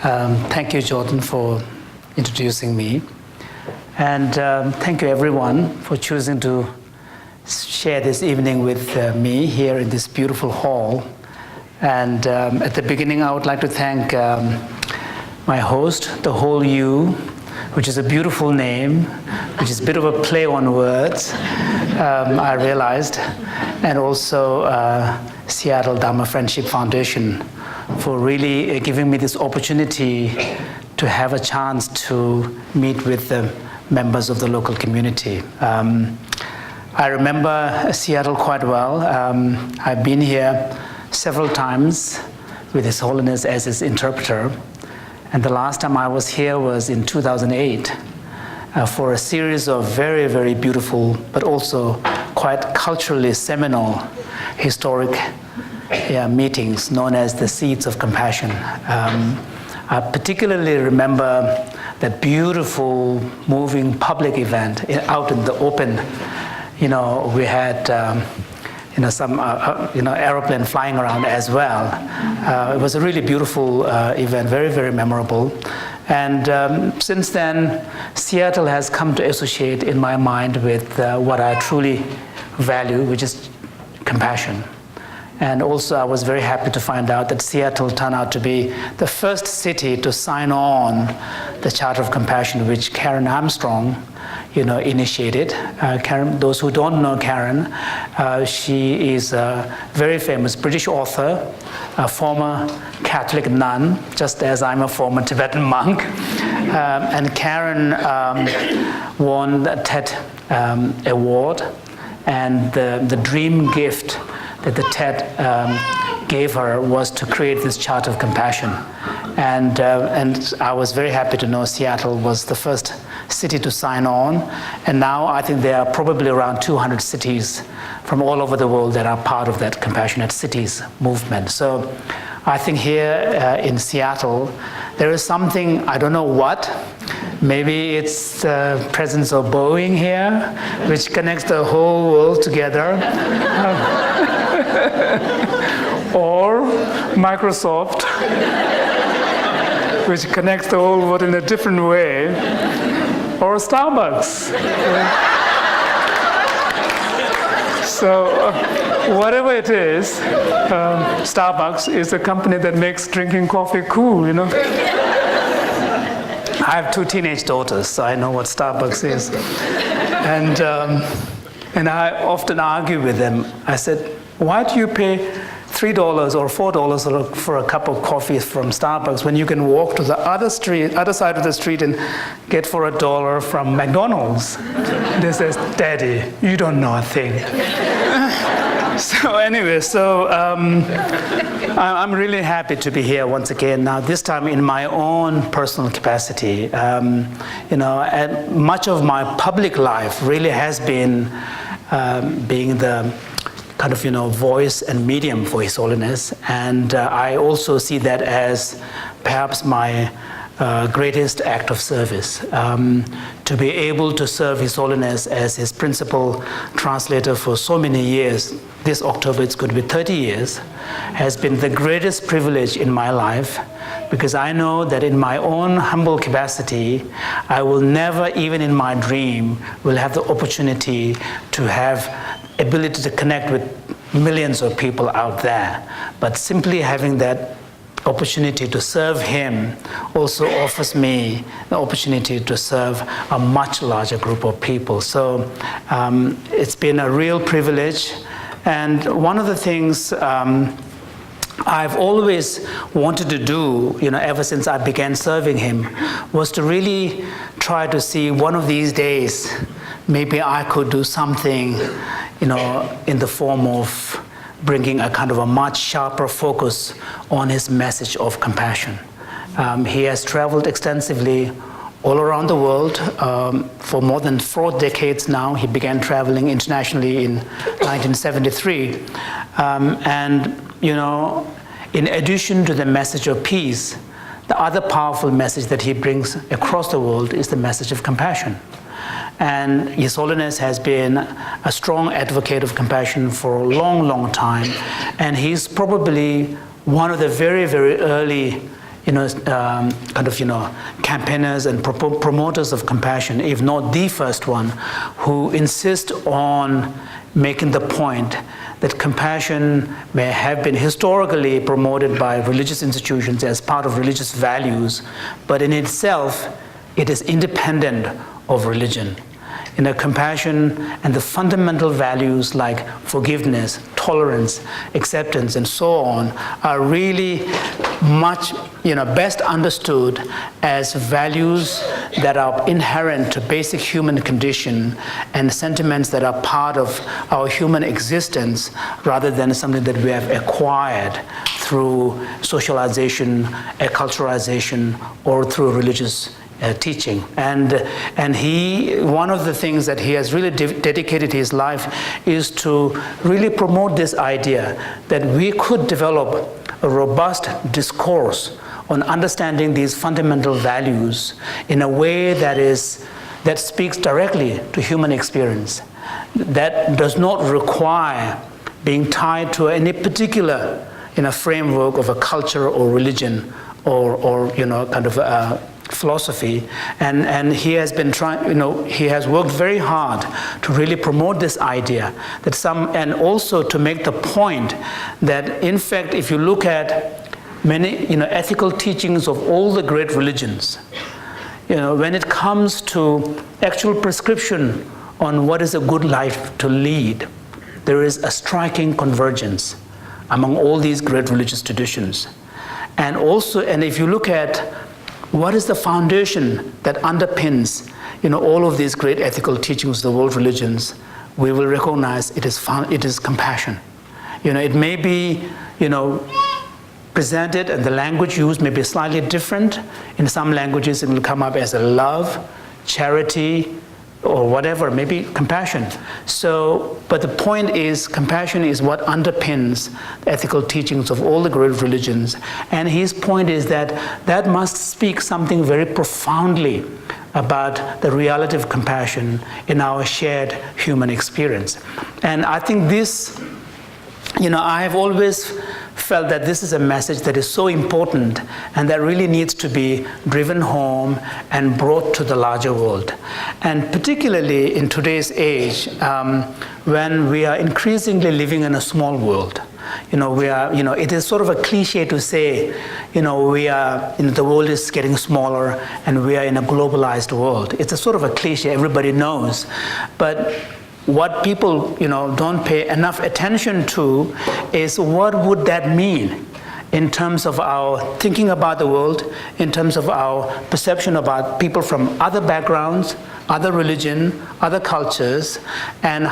Thank you, Jordan, for introducing me. And thank you, everyone, for choosing to share this evening with me here in this beautiful hall. And at the beginning, I would like to thank my host, The Whole You, which is a beautiful name, which is a bit of a play on words, I realized, and also Seattle Dharma Friendship Foundation for really giving me this opportunity to have a chance to meet with the members of the local community. I remember Seattle quite well. I've been here several times with His Holiness as his interpreter. And the last time I was here was in 2008 for a series of very, very beautiful, but also quite culturally seminal, historic meetings known as the Seeds of Compassion. I particularly remember that beautiful, moving public event out in the open. We had some aeroplane flying around as well. It was a really beautiful event, very, very memorable. And since then, Seattle has come to associate in my mind with what I truly value, which is compassion. And also, I was very happy to find out that Seattle turned out to be the first city to sign on the Charter of Compassion, which Karen Armstrong, initiated. Karen, those who don't know Karen, she is a very famous British author, a former Catholic nun, just as I'm a former Tibetan monk. And Karen won the TED award, and the dream gift that the TED gave her was to create this Charter of Compassion. And I was very happy to know Seattle was the first city to sign on. And now I think there are probably around 200 cities from all over the world that are part of that Compassionate Cities movement. So I think here in Seattle, there is something, I don't know what, maybe it's the presence of Boeing here, which connects the whole world together. Or Microsoft, which connects the whole world in a different way, or Starbucks. So whatever it is, Starbucks is a company that makes drinking coffee cool, I have 2 teenage daughters, so I know what Starbucks is. And I often argue with them. I said, why do you pay $3 or $4 for a cup of coffee from Starbucks when you can walk to the other side of the street and get for $1 from McDonald's? They says, Daddy, you don't know a thing. So anyway, I'm really happy to be here once again. Now, this time in my own personal capacity. And much of my public life really has been being the kind of, voice and medium for His Holiness. And I also see that as perhaps my greatest act of service, to be able to serve His Holiness as his principal translator for so many years. This October, it's going to be 30 years, has been the greatest privilege in my life, because I know that in my own humble capacity, I will never, even in my dream, will have the opportunity to have ability to connect with millions of people out there. But simply having that opportunity to serve Him also offers me the opportunity to serve a much larger group of people. So it's been a real privilege. And one of the things I've always wanted to do, ever since I began serving Him, was to really try to see one of these days, maybe I could do something, in the form of bringing a kind of a much sharper focus on His message of compassion. He has traveled extensively all around the world for more than 4 decades now. He began traveling internationally in 1973. In addition to the message of peace, the other powerful message that he brings across the world is the message of compassion. And His Holiness has been a strong advocate of compassion for a long, long time. And he's probably one of the very, very early campaigners and promoters of compassion, if not the first one, who insist on making the point that compassion may have been historically promoted by religious institutions as part of religious values, but in itself, it is independent of religion. Compassion and the fundamental values like forgiveness, tolerance, acceptance, and so on are really much, best understood as values that are inherent to basic human condition and sentiments that are part of our human existence rather than something that we have acquired through socialization, acculturation, or through religious teaching. And one of the things that he has really dedicated his life is to really promote this idea that we could develop a robust discourse on understanding these fundamental values in a way that speaks directly to human experience, that does not require being tied to any particular framework of a culture or religion or philosophy, and he has been he has worked very hard to really promote this idea and also to make the point that in fact, if you look at many ethical teachings of all the great religions, when it comes to actual prescription on what is a good life to lead, there is a striking convergence among all these great religious traditions. And if you look at what is the foundation that underpins all of these great ethical teachings of the world religions, we will recognize it is compassion. It may be presented and the language used may be slightly different. In some languages it will come up as a love, charity, or whatever, maybe compassion. But the point is, compassion is what underpins the ethical teachings of all the great religions. And his point is that must speak something very profoundly about the reality of compassion in our shared human experience. And I think this, I have always felt that this is a message that is so important and that really needs to be driven home and brought to the larger world. And particularly in today's age, when we are increasingly living in a small world, it is sort of a cliche to say, the world is getting smaller and we are in a globalized world. It's a sort of a cliche, everybody knows. But what people, don't pay enough attention to is what would that mean in terms of our thinking about the world, in terms of our perception about people from other backgrounds, other religion, other cultures, and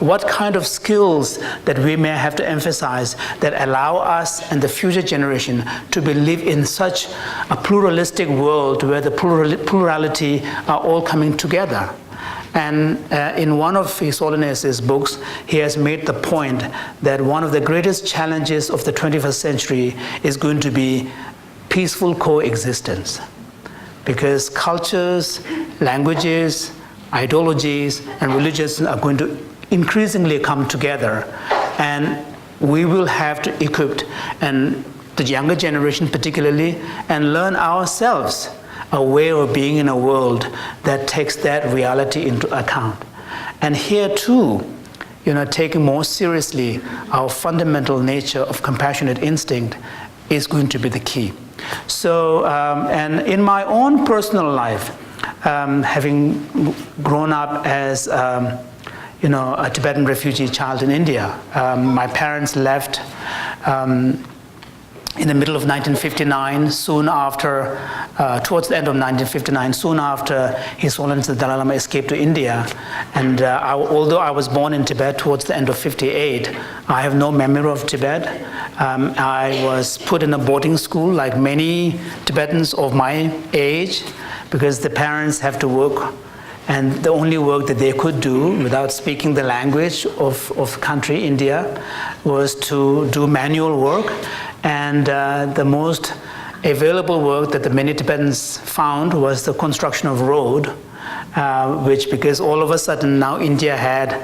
what kind of skills that we may have to emphasize that allow us and the future generation to live in such a pluralistic world where the plurality are all coming together. And in one of His Holiness's books, he has made the point that one of the greatest challenges of the 21st century is going to be peaceful coexistence. Because cultures, languages, ideologies, and religions are going to increasingly come together. And we will have to equip, and the younger generation particularly, and learn ourselves a way of being in a world that takes that reality into account. And here too, taking more seriously our fundamental nature of compassionate instinct is going to be the key. So, and in my own personal life, having grown up as a Tibetan refugee child in India, my parents left in the middle of 1959, soon after, towards the end of 1959, soon after His Holiness the Dalai Lama escaped to India. And although I was born in Tibet towards the end of 58, I have no memory of Tibet. I was put in a boarding school like many Tibetans of my age, because the parents have to work, and the only work that they could do without speaking the language of country, India, was to do manual work. And the most available work that the many Tibetans found was the construction of road, because all of a sudden now India had,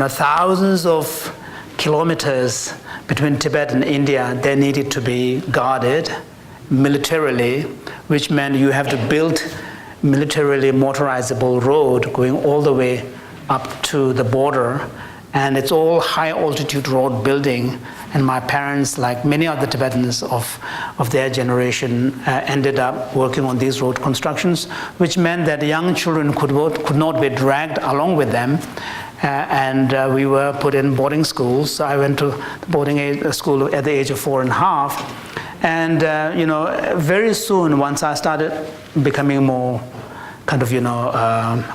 thousands of kilometers between Tibet and India. They needed to be guarded militarily, which meant you have to build militarily motorizable road going all the way up to the border, and it's all high altitude road building. And my parents, like many other Tibetans of their generation, ended up working on these road constructions, which meant that young children could not be dragged along with them. And we were put in boarding schools. So I went to boarding school at the age of 4.5. And very soon, once I started becoming more kind of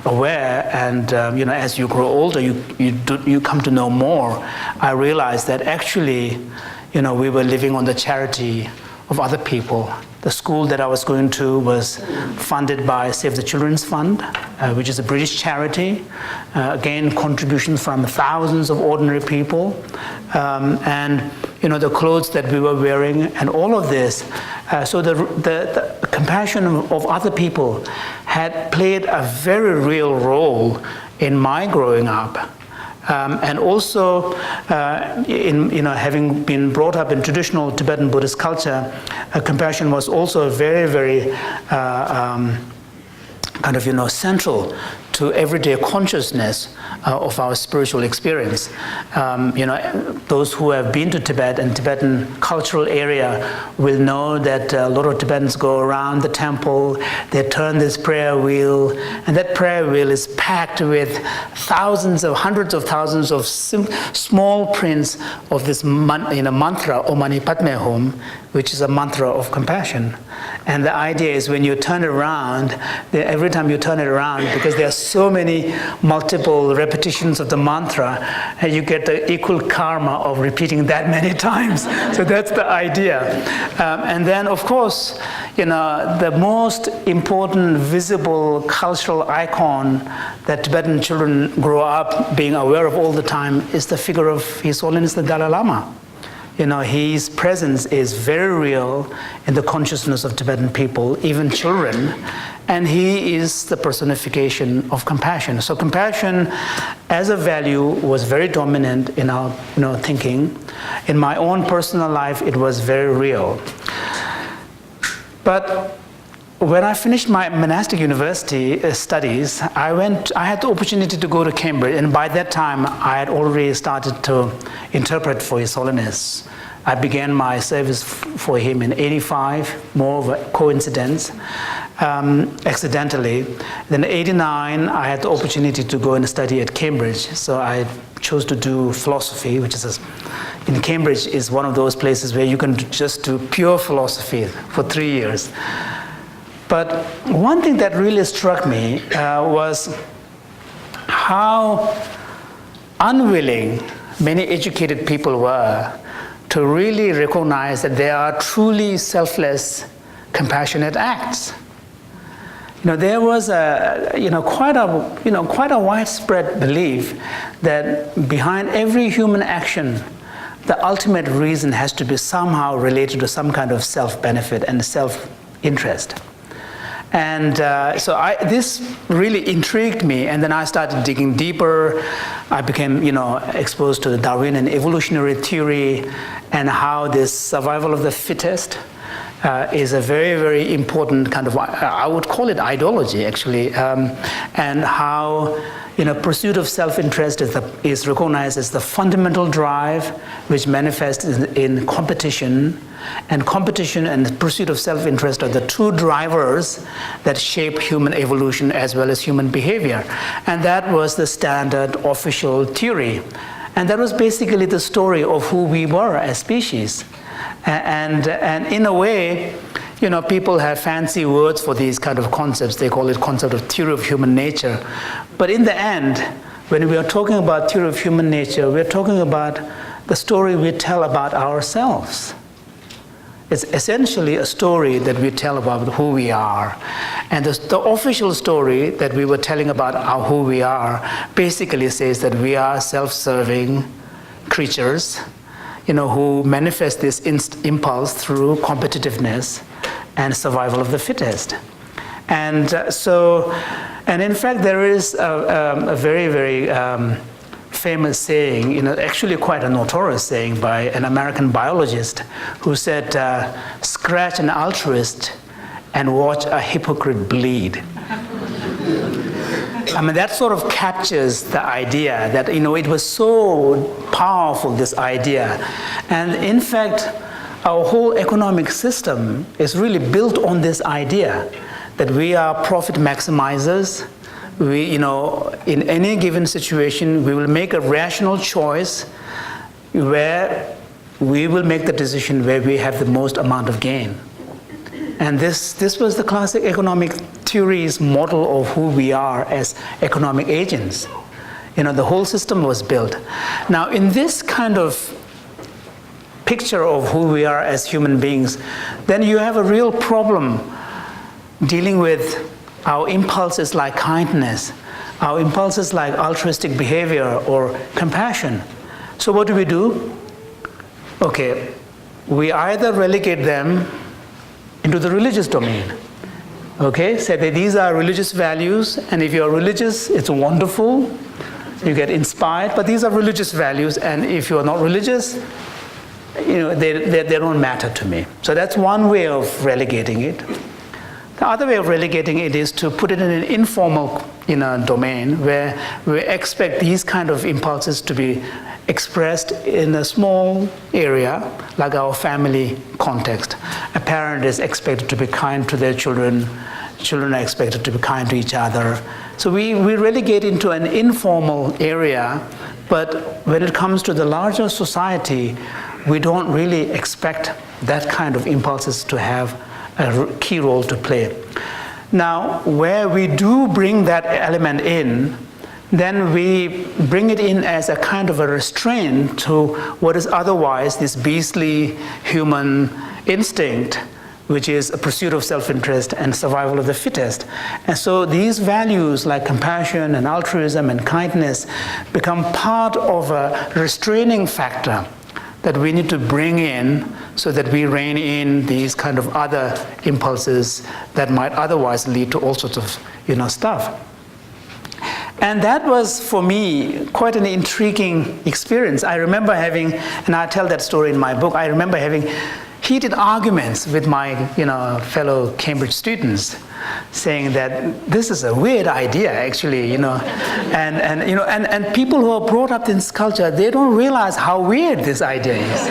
aware, and as you grow older, you come to know more. I realized that actually, we were living on the charity of other people. The school that I was going to was funded by Save the Children's Fund, which is a British charity. Again, contributions from thousands of ordinary people, and the clothes that we were wearing, and all of this. So the compassion of other people had played a very real role in my growing up. And also, having been brought up in traditional Tibetan Buddhist culture, compassion was also very, very central to everyday consciousness of our spiritual experience. Those who have been to Tibet and Tibetan cultural area will know that a lot of Tibetans go around the temple, they turn this prayer wheel, and that prayer wheel is packed with hundreds of thousands of small prints of this mantra, Om Mani Padme Hum, which is a mantra of compassion. And the idea is when you turn it around, every time you turn it around, because there are so many multiple repetitions of the mantra, and you get the equal karma of repeating that many times. So that's the idea. And then, of course, the most important visible cultural icon that Tibetan children grow up being aware of all the time is the figure of His Holiness the Dalai Lama. His presence is very real in the consciousness of Tibetan people, even children, and he is the personification of compassion. So compassion as a value was very dominant in our thinking. In my own personal life, it was very real. But when I finished my monastic university studies, I had the opportunity to go to Cambridge, and by that time I had already started to interpret for His Holiness. I began my service for him in '85, more of a coincidence, accidentally. Then in '89, I had the opportunity to go and study at Cambridge, so I chose to do philosophy, which is in Cambridge is one of those places where you can just do pure philosophy for 3 years. But one thing that really struck me was how unwilling many educated people were to really recognize that there are truly selfless, compassionate acts. There was quite a widespread belief that behind every human action, the ultimate reason has to be somehow related to some kind of self-benefit and self-interest. And this really intrigued me, and then I started digging deeper. I became, exposed to the Darwinian evolutionary theory and how this survival of the fittest is a very, very important kind of, I would call it ideology, actually, and how pursuit of self-interest is recognized as the fundamental drive which manifests in competition, and competition and pursuit of self-interest are the two drivers that shape human evolution as well as human behavior. And that was the standard official theory. And that was basically the story of who we were as species. And in a way, people have fancy words for these kind of concepts. They call it concept of theory of human nature. But in the end, when we are talking about theory of human nature, we're talking about the story we tell about ourselves. It's essentially a story that we tell about who we are. And the official story that we were telling about who we are basically says that we are self-serving creatures, who manifest this impulse through competitiveness and survival of the fittest. And in fact, there is a very, very famous saying, actually quite a notorious saying by an American biologist who said, scratch an altruist and watch a hypocrite bleed. I mean, that sort of captures the idea that, it was so powerful, this idea. And in fact, our whole economic system is really built on this idea that we are profit maximizers. We, in any given situation, we will make a rational choice where we will make the decision where we have the most amount of gain. And this was the classic economic theory's model of who we are as economic agents. The whole system was built. Now, in this kind of picture of who we are as human beings, then you have a real problem dealing with our impulses like kindness, our impulses like altruistic behavior or compassion. So what do? Okay, we either relegate them into the religious domain. Okay, say that these are religious values, and if you're religious, it's wonderful, you get inspired, but these are religious values, and if you're not religious, they don't matter to me. So that's one way of relegating it. The other way of relegating it is to put it in an informal domain where we expect these kind of impulses to be expressed in a small area, like our family context. A parent is expected to be kind to their children. Children are expected to be kind to each other. So we relegate into an informal area, but when it comes to the larger society, we don't really expect that kind of impulses to have a key role to play. Now, where we do bring that element in, then we bring it in as a kind of a restraint to what is otherwise this beastly human instinct, which is a pursuit of self-interest and survival of the fittest. And so these values like compassion and altruism and kindness become part of a restraining factor that we need to bring in so that we rein in these kind of other impulses that might otherwise lead to all sorts of stuff. And that was, for me, quite an intriguing experience. I remember having, and I tell that story in my book, I remember having heated arguments with my fellow Cambridge students, saying that this is a weird idea, actually, and people who are brought up in this culture, they don't realize how weird this idea is.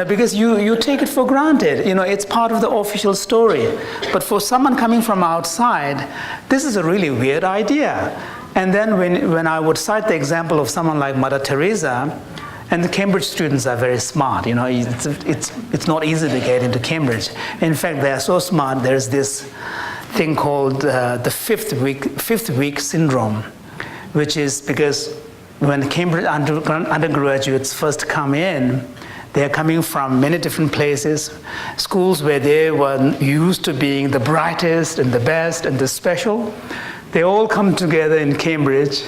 Because you take it for granted, it's part of the official story. But for someone coming from outside, this is a really weird idea. And then when I would cite the example of someone like Mother Teresa, and the Cambridge students are very smart. It's not easy to get into Cambridge. In fact, they are so smart. There's this thing called the fifth week syndrome, which is because when Cambridge undergraduates first come in, they are coming from many different places, schools where they were used to being the brightest and the best and the special. They all come together in Cambridge.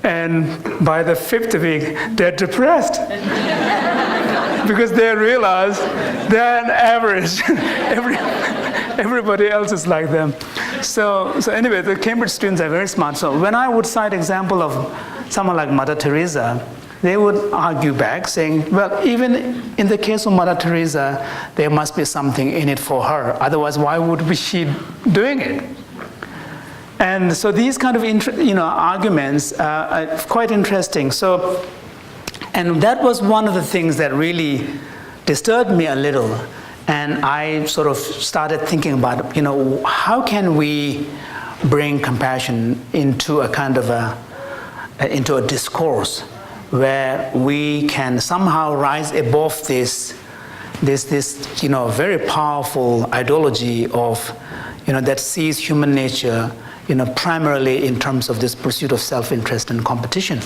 And by the fifth week, they're depressed because they realize they're an average. Everybody else is like them. So anyway, the Cambridge students are very smart. So when I would cite example of someone like Mother Teresa, they would argue back saying, well, even in the case of Mother Teresa, there must be something in it for her. Otherwise, why would she doing it? And so these kind of arguments are quite interesting. And that was one of the things that really disturbed me a little. And I sort of started thinking about, how can we bring compassion into a kind of into a discourse where we can somehow rise above this very powerful ideology of, that sees human nature primarily in terms of this pursuit of self-interest and competition.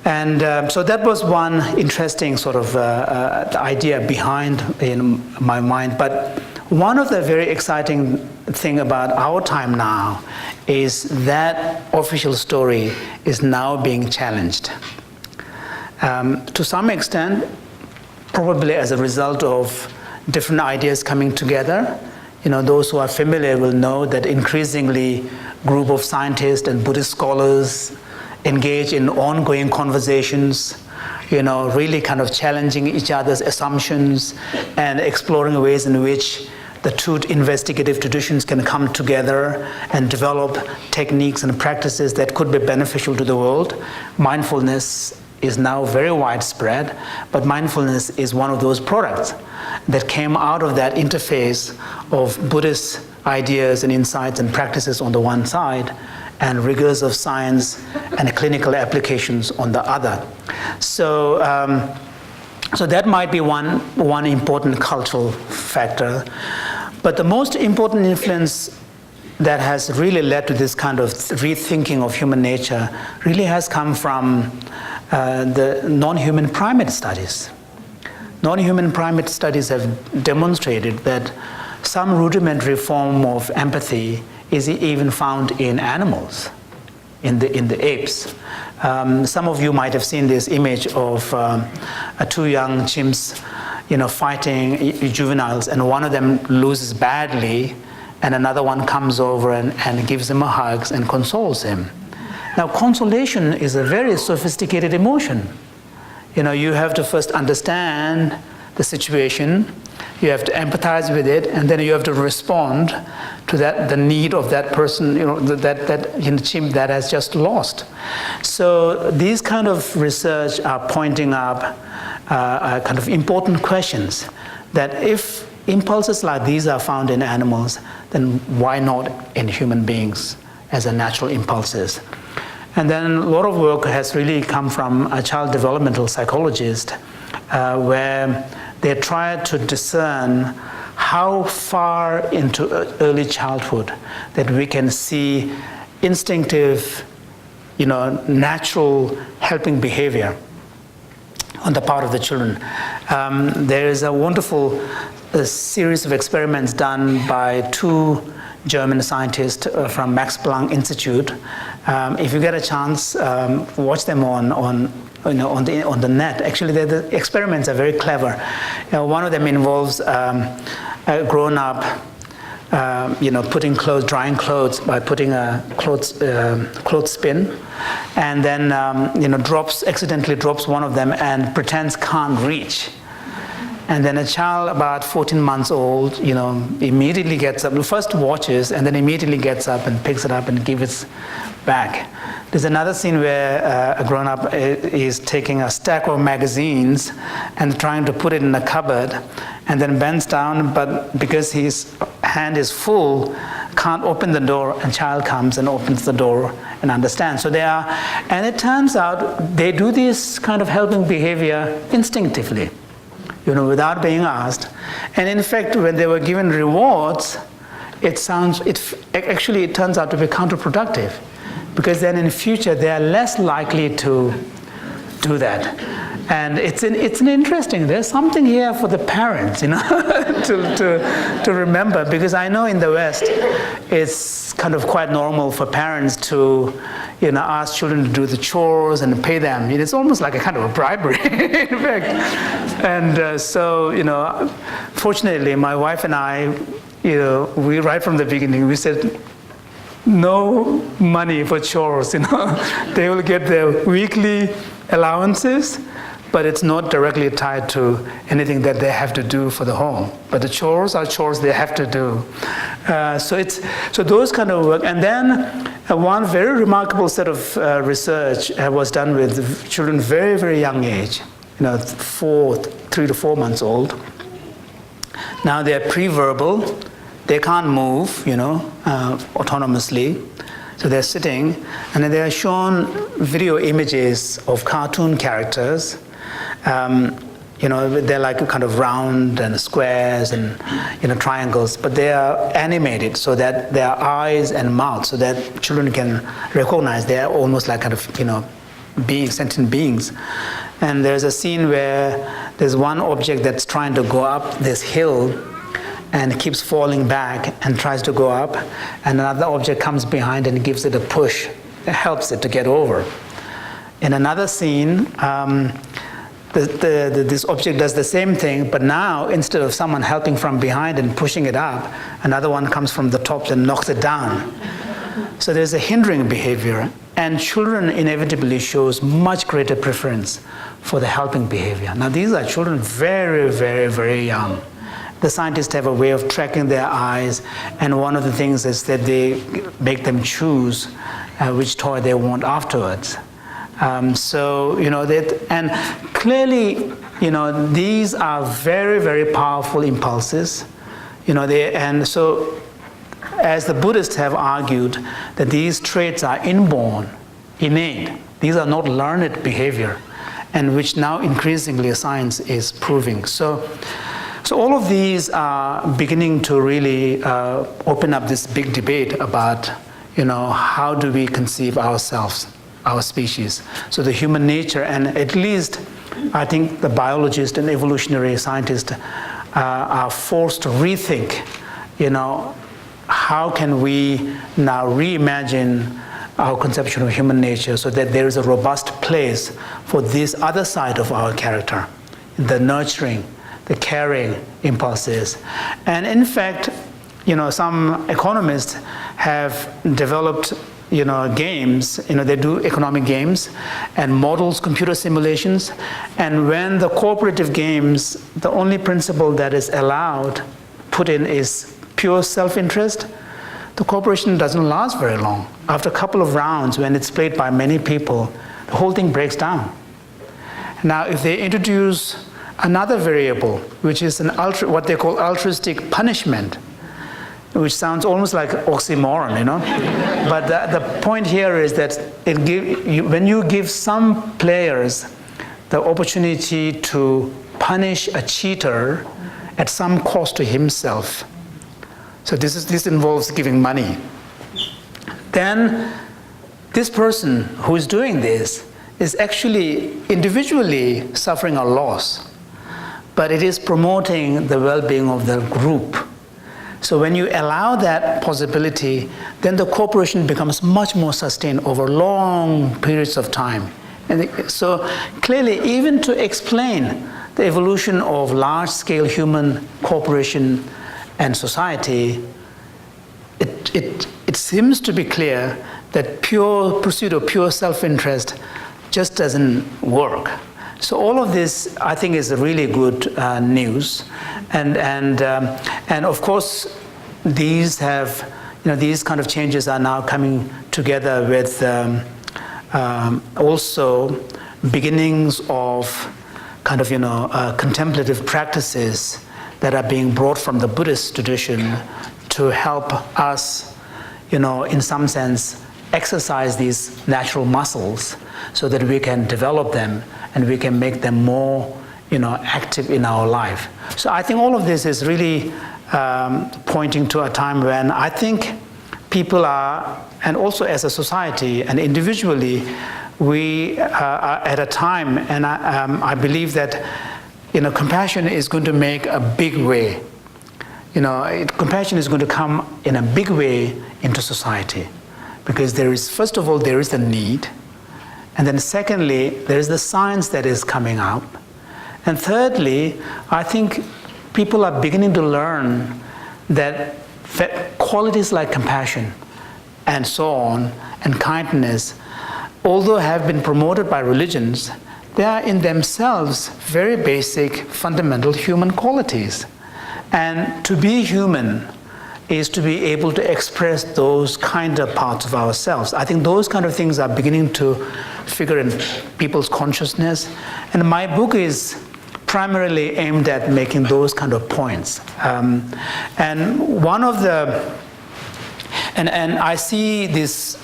And so that was one interesting sort of idea behind in my mind. But one of the very exciting thing about our time now is that official story is now being challenged. To some extent, probably as a result of different ideas coming together. Those who are familiar will know that increasingly group of scientists and Buddhist scholars engage in ongoing conversations, really kind of challenging each other's assumptions and exploring ways in which the two investigative traditions can come together and develop techniques and practices that could be beneficial to the world. Mindfulness is now very widespread, but mindfulness is one of those products that came out of that interface of Buddhist ideas and insights and practices on the one side, and rigors of science and clinical applications on the other. So that might be one important cultural factor. But the most important influence that has really led to this kind of rethinking of human nature really has come from the non-human primate studies. Non-human primate studies have demonstrated that some rudimentary form of empathy is even found in animals, in the apes. Some of you might have seen this image of two young chimps, fighting juveniles, and one of them loses badly, and another one comes over and gives him a hug and consoles him. Now, consolation is a very sophisticated emotion. You have to first understand the situation, you have to empathize with it, and then you have to respond to the need of that person, that chimp that has just lost. So these kind of research are pointing up kind of important questions, that if impulses like these are found in animals, then why not in human beings as a natural impulses? And then a lot of work has really come from a child developmental psychologist, where they try to discern how far into early childhood that we can see instinctive, natural helping behavior on the part of the children. There is a wonderful series of experiments done by two German scientists from Max Planck Institute. If you get a chance, watch them on the net. Actually, the experiments are very clever. One of them involves a grown-up, drying clothes by putting a clothespin, and then accidentally drops one of them and pretends can't reach. And then a child about 14 months old, immediately gets up, first watches, and then immediately gets up and picks it up and gives it back. There's another scene where a grown-up is taking a stack of magazines and trying to put it in a cupboard, and then bends down, but because his hand is full, can't open the door, and child comes and opens the door and understands. So and it turns out they do this kind of helping behavior instinctively, without being asked. And in fact, when they were given rewards, it turns out to be counterproductive, because then in future they are less likely to do that. And it's an interesting, there's something here for the parents, to remember, because I know in the West it's kind of quite normal for parents to ask children to do the chores and pay them. It's almost like a kind of a bribery, in fact. And fortunately, my wife and I, we right from the beginning, we said, no money for chores, They will get their weekly allowances, but it's not directly tied to anything that they have to do for the home. But the chores are chores they have to do. So those kind of work. And then one very remarkable set of research was done with children very, very young age, 3 to 4 months old. Now they're pre-verbal. They can't move, autonomously. So they're sitting, and then they are shown video images of cartoon characters. They're like kind of round and squares and triangles, but they are animated so that their eyes and mouth, so that children can recognize they are almost like kind of sentient beings. And there's a scene where there's one object that's trying to go up this hill and keeps falling back and tries to go up, and another object comes behind and gives it a push that helps it to get over. In another scene, this object does the same thing, but now instead of someone helping from behind and pushing it up, another one comes from the top and knocks it down. So there's a hindering behavior, And children inevitably shows much greater preference for the helping behavior. Now these are children very, very, very young. The scientists have a way of tracking their eyes, and one of the things is that they make them choose which toy they want afterwards. So, you know, and clearly, you know, these are very, very powerful impulses. You know, and so, as the Buddhists have argued, that these traits are inborn, innate. These are not learned behavior, and which now increasingly science is proving. So all of these are beginning to really open up this big debate about, you know, how do we conceive ourselves, our species. So the human nature, and at least I think the biologists and evolutionary scientists are forced to rethink, you know, how can we now reimagine our conception of human nature so that there is a robust place for this other side of our character, the nurturing, the caring impulses. And in fact, you know, some economists have developed, you know, games, you know, they do economic games and models computer simulations. And when the cooperative games, the only principle that is allowed, put in is pure self-interest, the cooperation doesn't last very long. After a couple of rounds, when it's played by many people, the whole thing breaks down. Now, if they introduce another variable, which is what they call altruistic punishment, which sounds almost like oxymoron, you know? But the point here is that when you give some players the opportunity to punish a cheater at some cost to himself, so this involves giving money, then this person who is doing this is actually individually suffering a loss, but it is promoting the well-being of the group. So when you allow that possibility, then the cooperation becomes much more sustained over long periods of time. And so clearly, even to explain the evolution of large-scale human cooperation and society, it seems to be clear that pure pursuit of pure self-interest just doesn't work. So all of this, I think, is really good news, and of course, these have, you know, these kind of changes are now coming together with also beginnings of kind of, you know, contemplative practices that are being brought from the Buddhist tradition to help us, you know, in some sense, exercise these natural muscles so that we can develop them and we can make them more, you know, active in our life. So I think all of this is really pointing to a time when I think people are, and also as a society and individually, we are at a time, and I believe that, you know, compassion is going to make a big way. You know, compassion is going to come in a big way into society, because there is, first of all, there is the need, and then secondly, there is the science that is coming up, and thirdly, I think people are beginning to learn that qualities like compassion and so on, and kindness, although have been promoted by religions, they are in themselves very basic, fundamental human qualities. And to be human is to be able to express those kind of parts of ourselves. I think those kind of things are beginning to figure in people's consciousness. And my book is primarily aimed at making those kind of points. And one of the, and I see this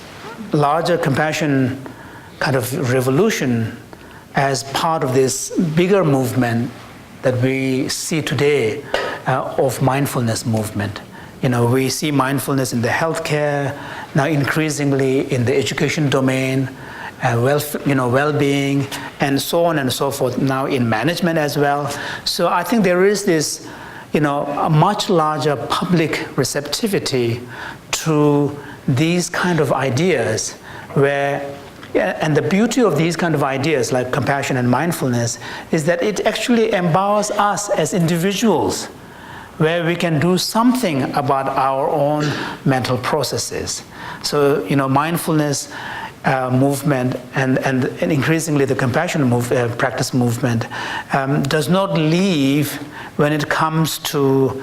larger compassion kind of revolution as part of this bigger movement that we see today of mindfulness movement. You know, we see mindfulness in the healthcare, now increasingly in the education domain, well-being, and so on and so forth, now in management as well. So I think there is this, you know, a much larger public receptivity to these kind of ideas where, and the beauty of these kind of ideas like compassion and mindfulness is that it actually empowers us as individuals, where we can do something about our own mental processes. So, you know, mindfulness movement and increasingly the compassion practice movement does not leave when it comes to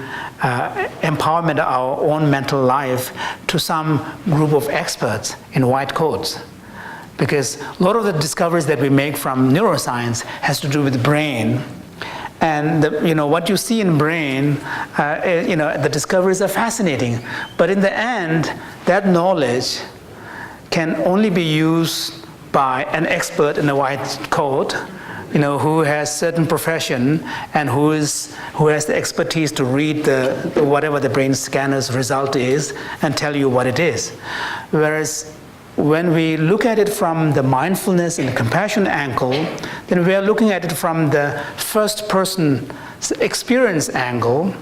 empowerment of our own mental life to some group of experts in white coats. Because a lot of the discoveries that we make from neuroscience has to do with the brain. And what you see in brain, the discoveries are fascinating. But in the end, that knowledge can only be used by an expert in a white coat, who has certain profession and who has the expertise to read whatever the brain scanner's result is and tell you what it is. Whereas when we look at it from the mindfulness and compassion angle, then we are looking at it from the first person experience angle.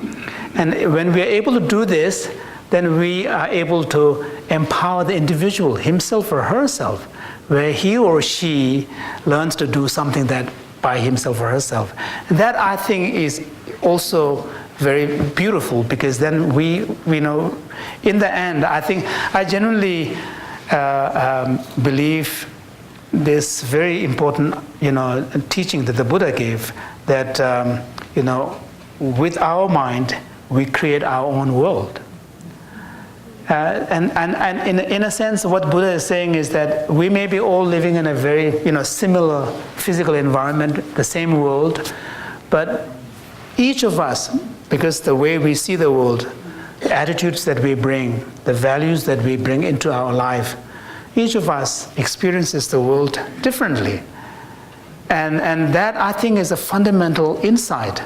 And when we are able to do this, then we are able to empower the individual, himself or herself, where he or she learns to do something that by himself or herself. And that, I think, is also very beautiful, because then we in the end, I genuinely believe this very important, teaching that the Buddha gave, that, with our mind, we create our own world. And in a sense, what Buddha is saying is that we may be all living in a very, similar physical environment, the same world, but each of us, because the way we see the world, the attitudes that we bring, the values that we bring into our life, each of us experiences the world differently. And that, I think, is a fundamental insight.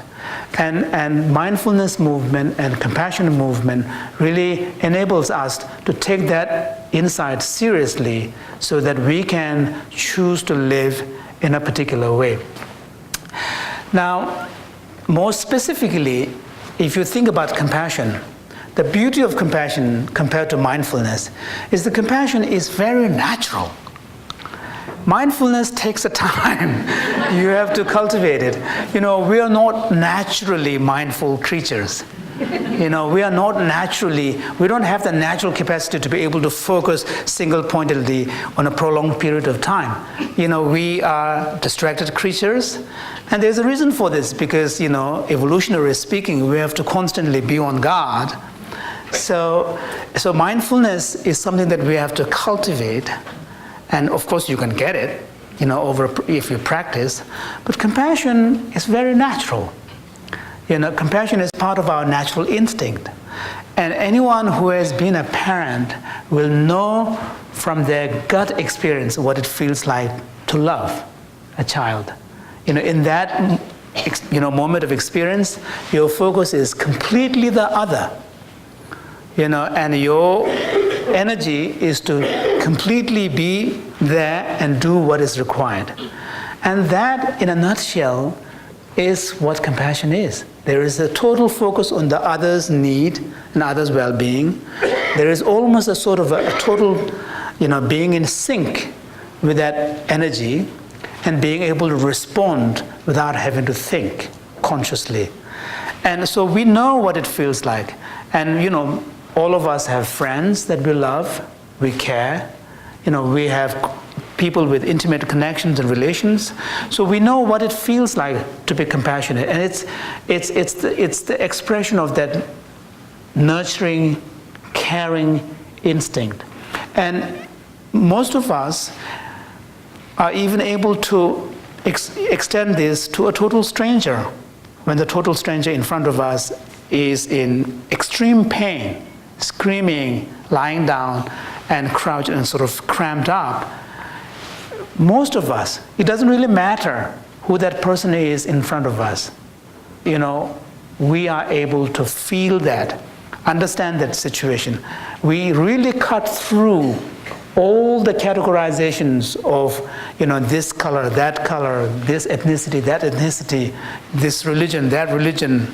And mindfulness movement and compassion movement really enables us to take that insight seriously so that we can choose to live in a particular way. Now, more specifically, if you think about compassion, the beauty of compassion compared to mindfulness is the compassion is very natural. Mindfulness takes a time. You have to cultivate it. We are not naturally mindful creatures. We are not naturally, we don't have the natural capacity to be able to focus single-pointedly on a prolonged period of time. We are distracted creatures, and there's a reason for this, because, evolutionarily speaking, we have to constantly be on guard. So mindfulness is something that we have to cultivate. And of course, you can get it, if you practice. But compassion is very natural. Compassion is part of our natural instinct. And anyone who has been a parent will know from their gut experience what it feels like to love a child. In that, moment of experience, your focus is completely the other. And your energy is to completely be there and do what is required. And that, in a nutshell, is what compassion is. There is a total focus on the other's need and other's well-being. There is almost a sort of a total, being in sync with that energy and being able to respond without having to think consciously. And so we know what it feels like. And, all of us have friends that we love, we care. We have people with intimate connections and relations. So we know what it feels like to be compassionate. And it's the expression of that nurturing, caring instinct. And most of us are even able to extend this to a total stranger, when the total stranger in front of us is in extreme pain, screaming, lying down, and crouched and sort of cramped up. Most of us, it doesn't really matter who that person is in front of us. We are able to feel that, understand that situation. We really cut through all the categorizations of, this color, this ethnicity, that ethnicity, this religion, that religion,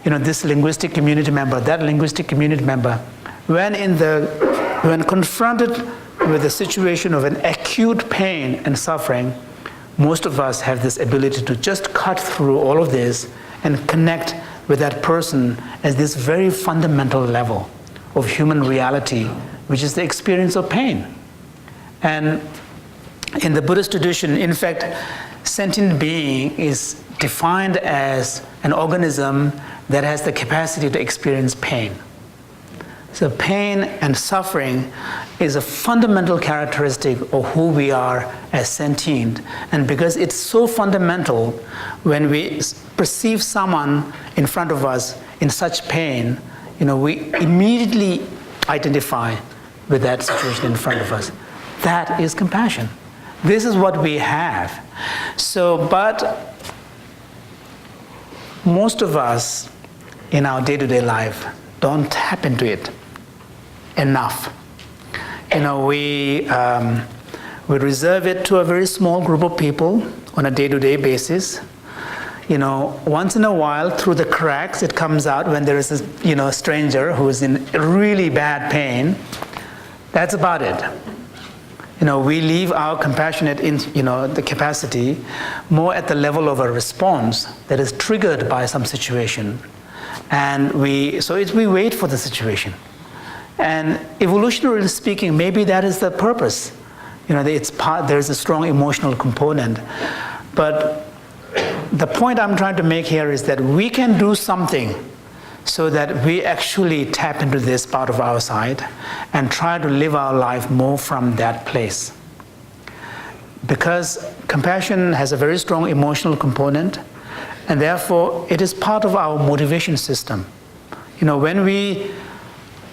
this linguistic community member, that linguistic community member. When confronted with the situation of an acute pain and suffering, most of us have this ability to just cut through all of this and connect with that person at this very fundamental level of human reality, which is the experience of pain. And in the Buddhist tradition, in fact, sentient being is defined as an organism that has the capacity to experience pain. So pain and suffering is a fundamental characteristic of who we are as sentient. And because it's so fundamental, when we perceive someone in front of us in such pain, we immediately identify with that situation in front of us. That is compassion. This is what we have. But most of us in our day-to-day life don't tap into it enough. We reserve it to a very small group of people on a day-to-day basis. Once in a while, through the cracks, it comes out when there is a stranger who is in really bad pain. That's about it. We leave our compassionate, the capacity more at the level of a response that is triggered by some situation, and we wait for the situation. And evolutionarily speaking, maybe that is the purpose. There's a strong emotional component, but the point I'm trying to make here is that we can do something so that we actually tap into this part of our side and try to live our life more from that place. Because compassion has a very strong emotional component, and therefore it is part of our motivation system. When we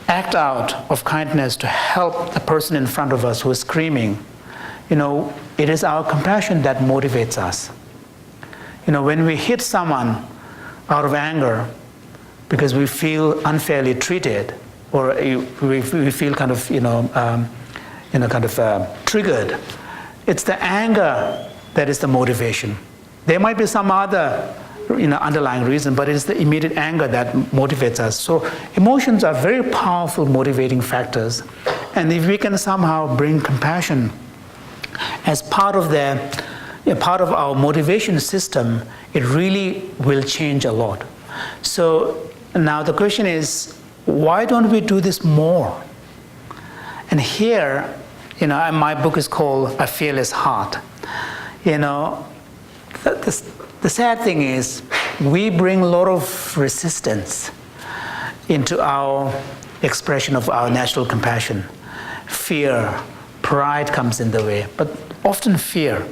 act out of kindness to help the person in front of us who is screaming, it is our compassion that motivates us. When we hit someone out of anger because we feel unfairly treated, or we feel kind of triggered, it's the anger that is the motivation. There might be some other underlying reason, but it is the immediate anger that motivates us. So emotions are very powerful motivating factors, and if we can somehow bring compassion as part of our motivation system, it really will change a lot. So now the question is, why don't we do this more? And here, my book is called A Fearless Heart. The sad thing is, we bring a lot of resistance into our expression of our natural compassion. Fear, pride comes in the way, but often fear.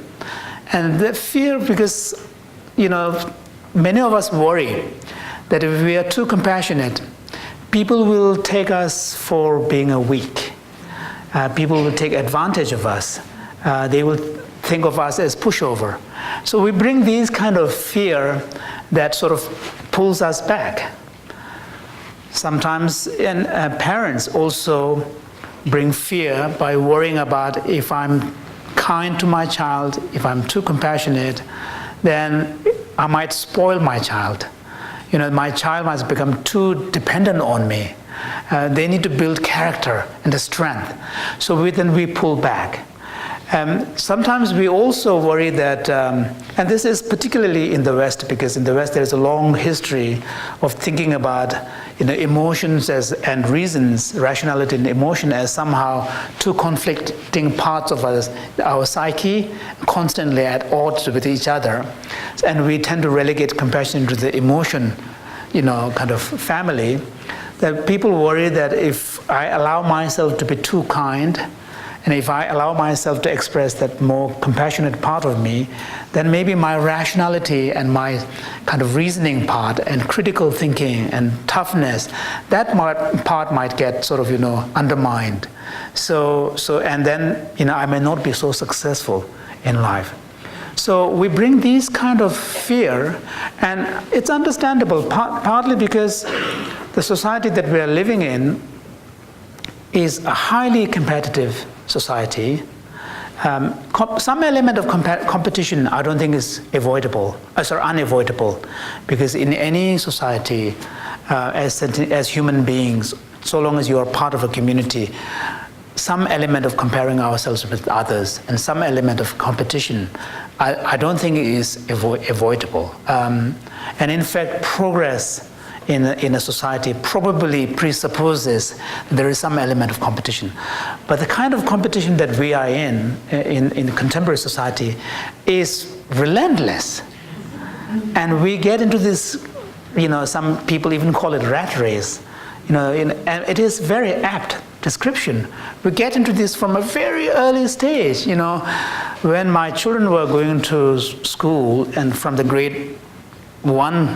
And the fear, because, many of us worry that if we are too compassionate, people will take us for being weak. People will take advantage of us. They will think of us as pushover. So we bring these kind of fear that sort of pulls us back. Sometimes parents also bring fear by worrying about, if I'm kind to my child, if I'm too compassionate, then I might spoil my child. My child might become too dependent on me. They need to build character and the strength. So then we pull back. Sometimes we also worry that, and this is particularly in the West, because in the West there is a long history of thinking about emotions and reasons, rationality and emotion, as somehow two conflicting parts of our psyche, constantly at odds with each other. And we tend to relegate compassion to the emotion, kind of family. That people worry that if I allow myself to be too kind, and if I allow myself to express that more compassionate part of me, then maybe my rationality and my kind of reasoning part and critical thinking and toughness, that part might get sort of, undermined. And then, I may not be so successful in life. So we bring these kind of fear, and it's understandable, partly because the society that we are living in is a highly competitive society. Some element of competition I don't think is unavoidable, because in any society, as human beings, so long as you are part of a community, some element of comparing ourselves with others and some element of competition, I don't think is avoidable. And in fact, progress in a society probably presupposes there is some element of competition. But the kind of competition that we are in contemporary society is relentless. And we get into this, some people even call it rat race, and it is very apt description. We get into this from a very early stage, when my children were going to school and from the grade 1,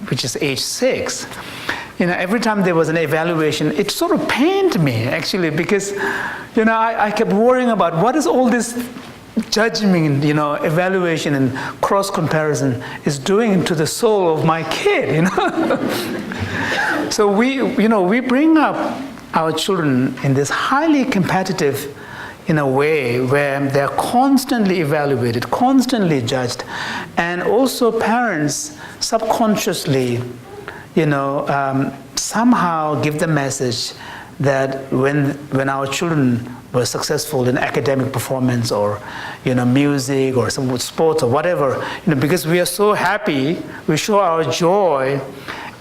which is age 6, every time there was an evaluation, it sort of pained me actually, because, I kept worrying about what is all this judgment, evaluation and cross comparison is doing to the soul of my kid, So we bring up our children in this highly competitive, in a way where they're constantly evaluated, constantly judged, and also parents subconsciously, somehow give the message that when our children were successful in academic performance or music or some sports or whatever, because we are so happy, we show our joy,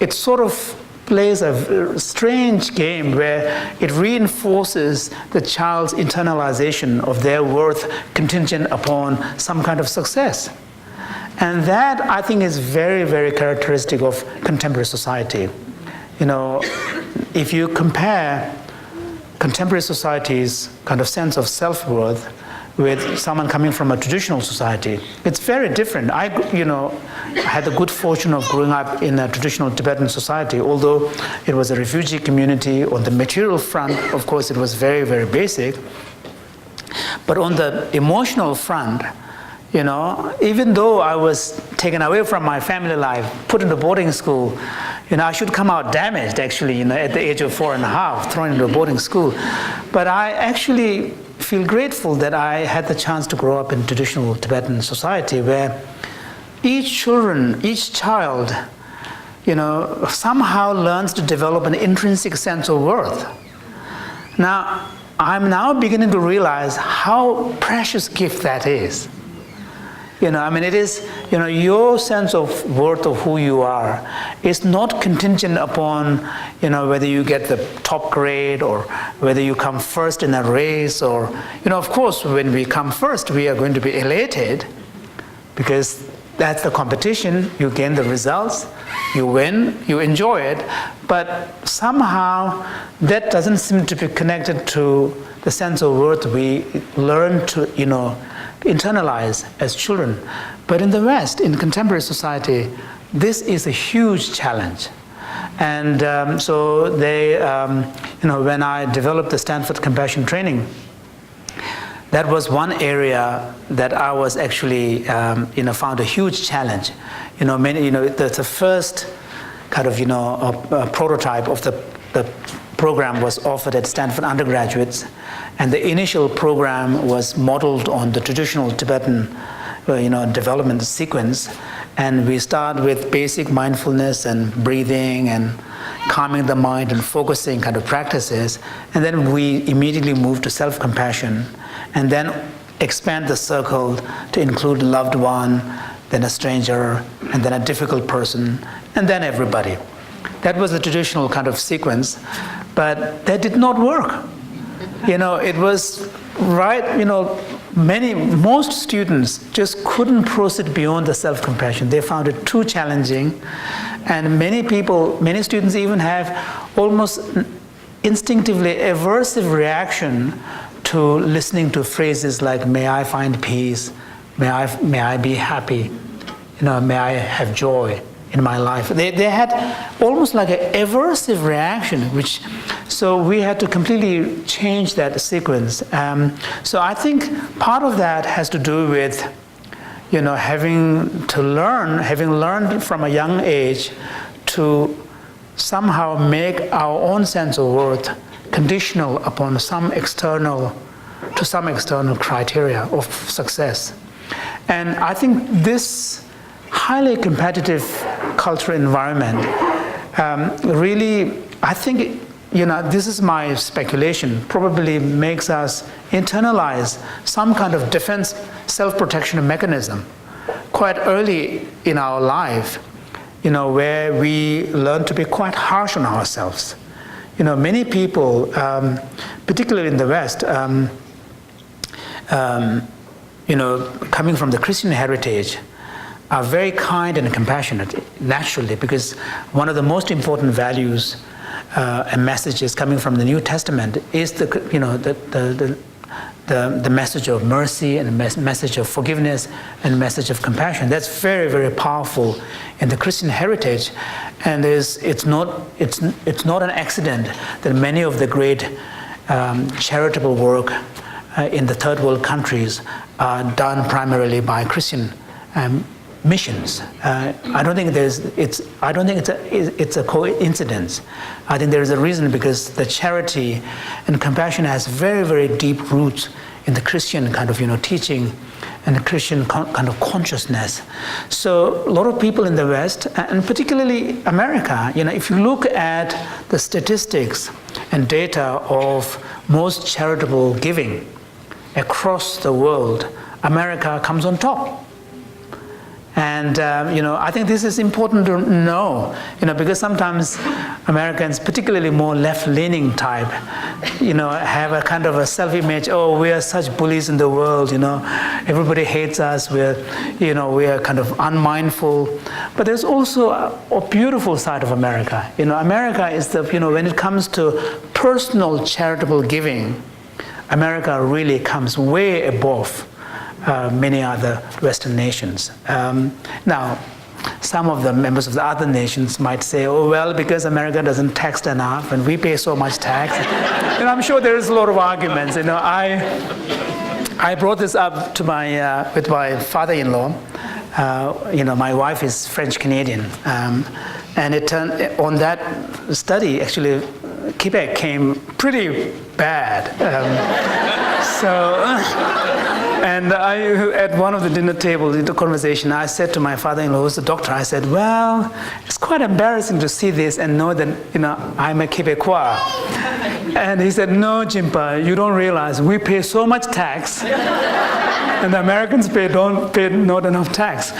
it sort of plays a strange game where it reinforces the child's internalization of their worth contingent upon some kind of success. And that, I think, is very, very characteristic of contemporary society. If you compare contemporary society's kind of sense of self-worth with someone coming from a traditional society, it's very different. I had the good fortune of growing up in a traditional Tibetan society, although it was a refugee community. On the material front, of course, it was very, very basic. But on the emotional front, even though I was taken away from my family life, put into boarding school, I should come out damaged, actually, at the age of 4.5, thrown into a boarding school. But I actually feel grateful that I had the chance to grow up in traditional Tibetan society, where each child, somehow learns to develop an intrinsic sense of worth. Now, I'm now beginning to realize how precious gift that is. It is, your sense of worth of who you are is not contingent upon, whether you get the top grade or whether you come first in a race or, of course, when we come first, we are going to be elated because that's the competition. You gain the results, you win, you enjoy it, but somehow that doesn't seem to be connected to the sense of worth we learn to, internalize as children. But in the West, in contemporary society, this is a huge challenge. And so they, when I developed the Stanford compassion training, that was one area that I was actually, found a huge challenge. The first kind of, a prototype of the program was offered at Stanford undergraduates, and the initial program was modeled on the traditional Tibetan, development sequence. And we start with basic mindfulness and breathing and calming the mind and focusing kind of practices, and then we immediately move to self-compassion, and then expand the circle to include a loved one, then a stranger, and then a difficult person, and then everybody. That was the traditional kind of sequence, but that did not work. It was most students just couldn't proceed beyond the self-compassion. They found it too challenging, and many students even have almost instinctively aversive reaction to listening to phrases like, may I find peace, may I be happy, may I have joy in my life. They had almost like an aversive reaction, so we had to completely change that sequence. So I think part of that has to do with, having learned from a young age to somehow make our own sense of worth conditional upon some external criteria of success. And I think this highly competitive cultural environment really, I think, this is my speculation, probably makes us internalize some kind of defense self-protection mechanism quite early in our life. where we learn to be quite harsh on ourselves. Many people, particularly in the West, coming from the Christian heritage, are very kind and compassionate naturally, because one of the most important values and messages coming from the New Testament is the message of mercy and the message of forgiveness and the message of compassion. That's very, very powerful in the Christian heritage, and it's not an accident that many of the great charitable work in the third world countries are done primarily by Christian missions. I don't think it's a coincidence. I think there is a reason, because the charity and compassion has very, very deep roots in the Christian kind of teaching and the Christian kind of consciousness. So a lot of people in the West, and particularly America, if you look at the statistics and data of most charitable giving across the world, America comes on top. And I think this is important to know, because sometimes Americans, particularly more left-leaning type, have a kind of a self-image. Oh, we are such bullies in the world. Everybody hates us. We are kind of unmindful. But there's also a beautiful side of America. America is when it comes to personal charitable giving, America really comes way above many other Western nations. Now, some of the members of the other nations might say, oh, well, because America doesn't tax enough and we pay so much tax. And I'm sure there is a lot of arguments. I brought this up to with my father-in-law. My wife is French-Canadian. And it turned, on that study, actually, Quebec came pretty bad. And at one of the dinner tables in the conversation, I said to my father-in-law, who's a doctor, I said, well, it's quite embarrassing to see this and know that, I'm a Quebecois. And he said, no, Jinpa, you don't realize we pay so much tax, and the Americans pay not enough tax.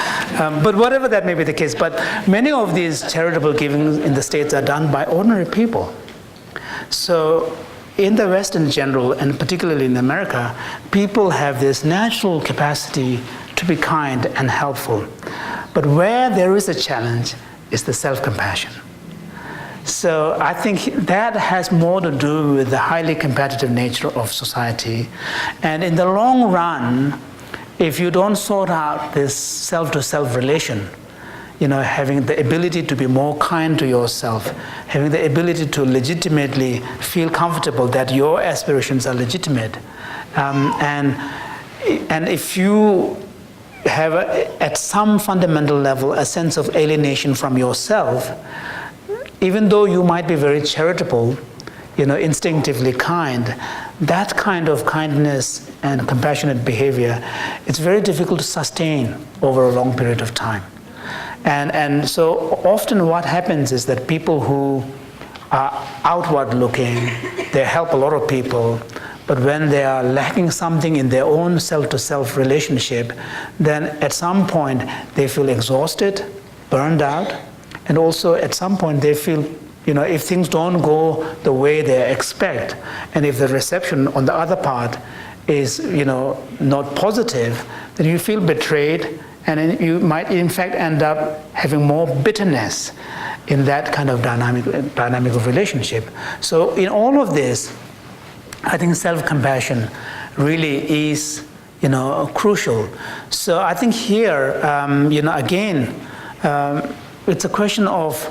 But whatever that may be the case, but many of these charitable givings in the States are done by ordinary people. So in the West in general, and particularly in America, people have this natural capacity to be kind and helpful. But where there is a challenge is the self-compassion. So I think that has more to do with the highly competitive nature of society. And in the long run, if you don't sort out this self-to-self relation, having the ability to be more kind to yourself, having the ability to legitimately feel comfortable that your aspirations are legitimate. And if you have, at some fundamental level, a sense of alienation from yourself, even though you might be very charitable, instinctively kind, that kind of kindness and compassionate behavior, it's very difficult to sustain over a long period of time. And so often what happens is that people who are outward looking, they help a lot of people, but when they are lacking something in their own self-to-self relationship, then at some point they feel exhausted, burned out, and also at some point they feel, if things don't go the way they expect, and if the reception on the other part is, not positive, then you feel betrayed. And then you might, in fact, end up having more bitterness in that kind of dynamic of relationship. So in all of this, I think self-compassion really is, crucial. So I think here, again, it's a question of,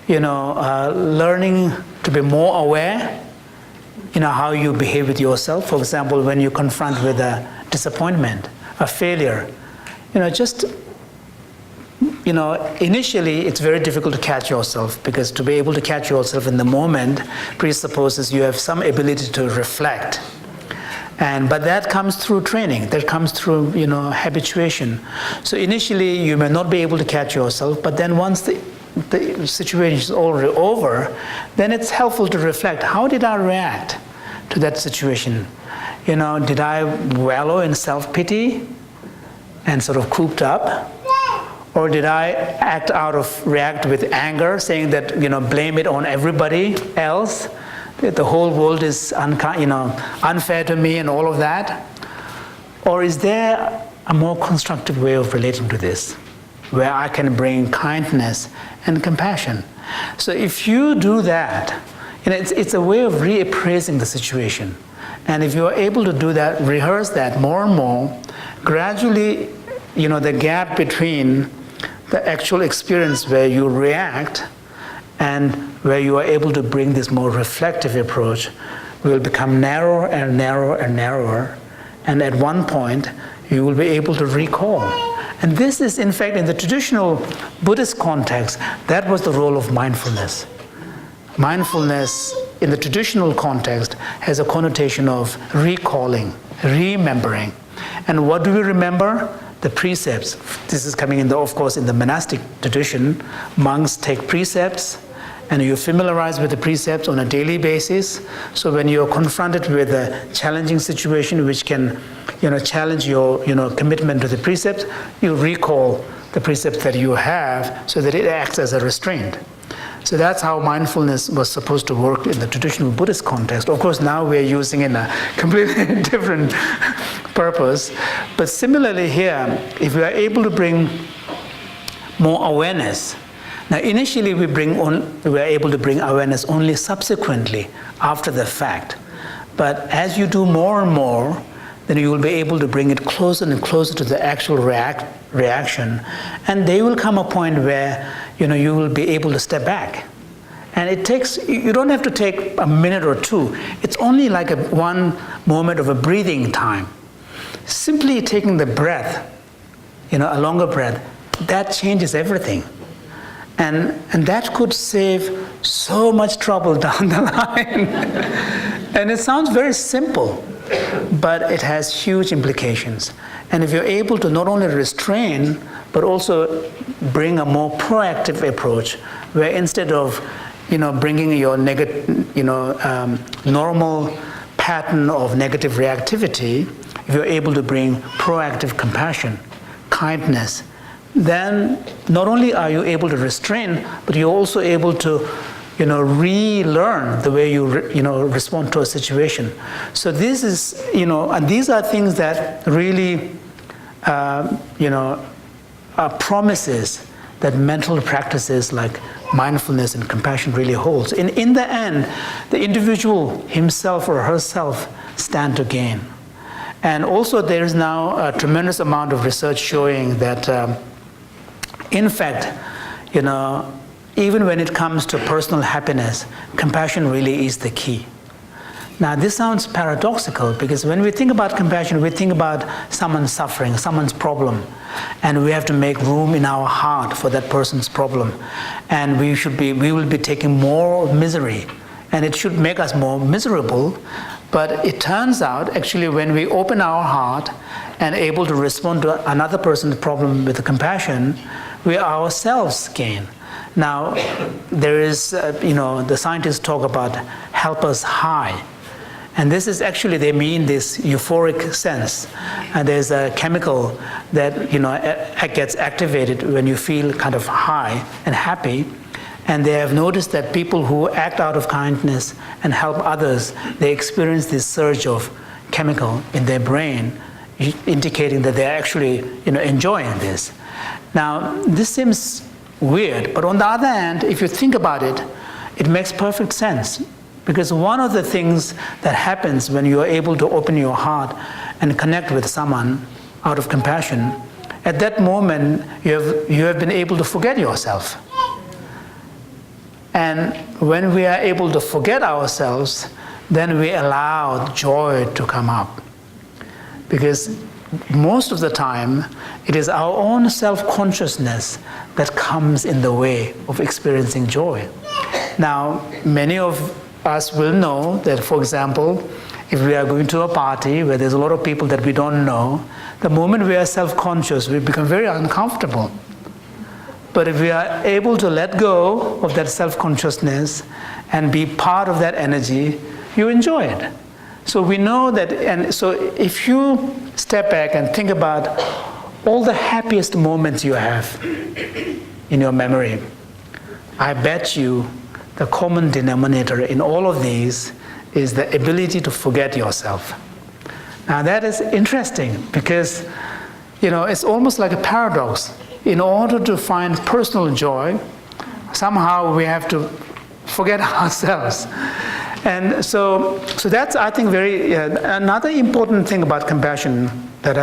learning to be more aware, how you behave with yourself. For example, when you confront with a disappointment, a failure, initially it's very difficult to catch yourself, because to be able to catch yourself in the moment presupposes you have some ability to reflect. But that comes through training, that comes through, habituation. So initially you may not be able to catch yourself, but then once the situation is already over, then it's helpful to reflect. How did I react to that situation? Did I wallow in self-pity and sort of cooped up? Or did I react with anger, saying that, blame it on everybody else, that the whole world is unfair to me and all of that? Or is there a more constructive way of relating to this, where I can bring kindness and compassion? So if you do that, it's a way of reappraising the situation. And if you are able to do that, rehearse that more and more, gradually, the gap between the actual experience where you react and where you are able to bring this more reflective approach will become narrower and narrower and narrower. And at one point, you will be able to recall. And this is, in fact, in the traditional Buddhist context, that was the role of mindfulness. Mindfulness, in the traditional context, has a connotation of recalling, remembering. And what do we remember? The precepts. This is coming in, of course, in the monastic tradition. Monks take precepts, and you familiarize with the precepts on a daily basis. So when you're confronted with a challenging situation which can, challenge your, commitment to the precepts, you recall the precepts that you have so that it acts as a restraint. So that's how mindfulness was supposed to work in the traditional Buddhist context. Of course, now we're using it in a completely different purpose. But similarly here, if we are able to bring more awareness. Now, initially we are able to bring awareness only subsequently, after the fact. But as you do more and more, then you will be able to bring it closer and closer to the actual reaction. And there will come a point where, you will be able to step back. And you don't have to take a minute or two. It's only like one moment of a breathing time. Simply taking the breath, a longer breath, that changes everything. And that could save so much trouble down the line. And it sounds very simple, but it has huge implications. And if you're able to not only restrain, but also bring a more proactive approach, where instead of, bringing your normal pattern of negative reactivity, if you're able to bring proactive compassion, kindness, then not only are you able to restrain, but you're also able to, relearn the way you, respond to a situation. So this is, and these are things that really, are promises that mental practices like mindfulness and compassion really holds. In the end, the individual himself or herself stand to gain. And also there is now a tremendous amount of research showing that, in fact, even when it comes to personal happiness, compassion really is the key. Now, this sounds paradoxical because when we think about compassion, we think about someone's suffering, someone's problem, and we have to make room in our heart for that person's problem. And we will be taking more misery, and it should make us more miserable. But it turns out, actually, when we open our heart and able to respond to another person's problem with compassion, we ourselves gain. Now, there is, the scientists talk about helpers high. And this is actually, they mean this euphoric sense. And there's a chemical that, gets activated when you feel kind of high and happy. And they have noticed that people who act out of kindness and help others, they experience this surge of chemical in their brain, indicating that they're actually, enjoying this. Now, this seems weird, but on the other hand, if you think about it, it makes perfect sense. Because one of the things that happens when you are able to open your heart and connect with someone out of compassion, at that moment, you have been able to forget yourself. And when we are able to forget ourselves, then we allow joy to come up. Because most of the time, it is our own self-consciousness that comes in the way of experiencing joy. Now, many of us will know that, for example, if we are going to a party where there's a lot of people that we don't know, the moment we are self-conscious, we become very uncomfortable. But if we are able to let go of that self-consciousness and be part of that energy, you enjoy it. So we know that, and so if you step back and think about all the happiest moments you have in your memory, I bet you the common denominator in all of these is the ability to forget yourself. Now that is interesting because, it's almost like a paradox. In order to find personal joy, somehow we have to forget ourselves. And so that's, I think, another important thing about compassion that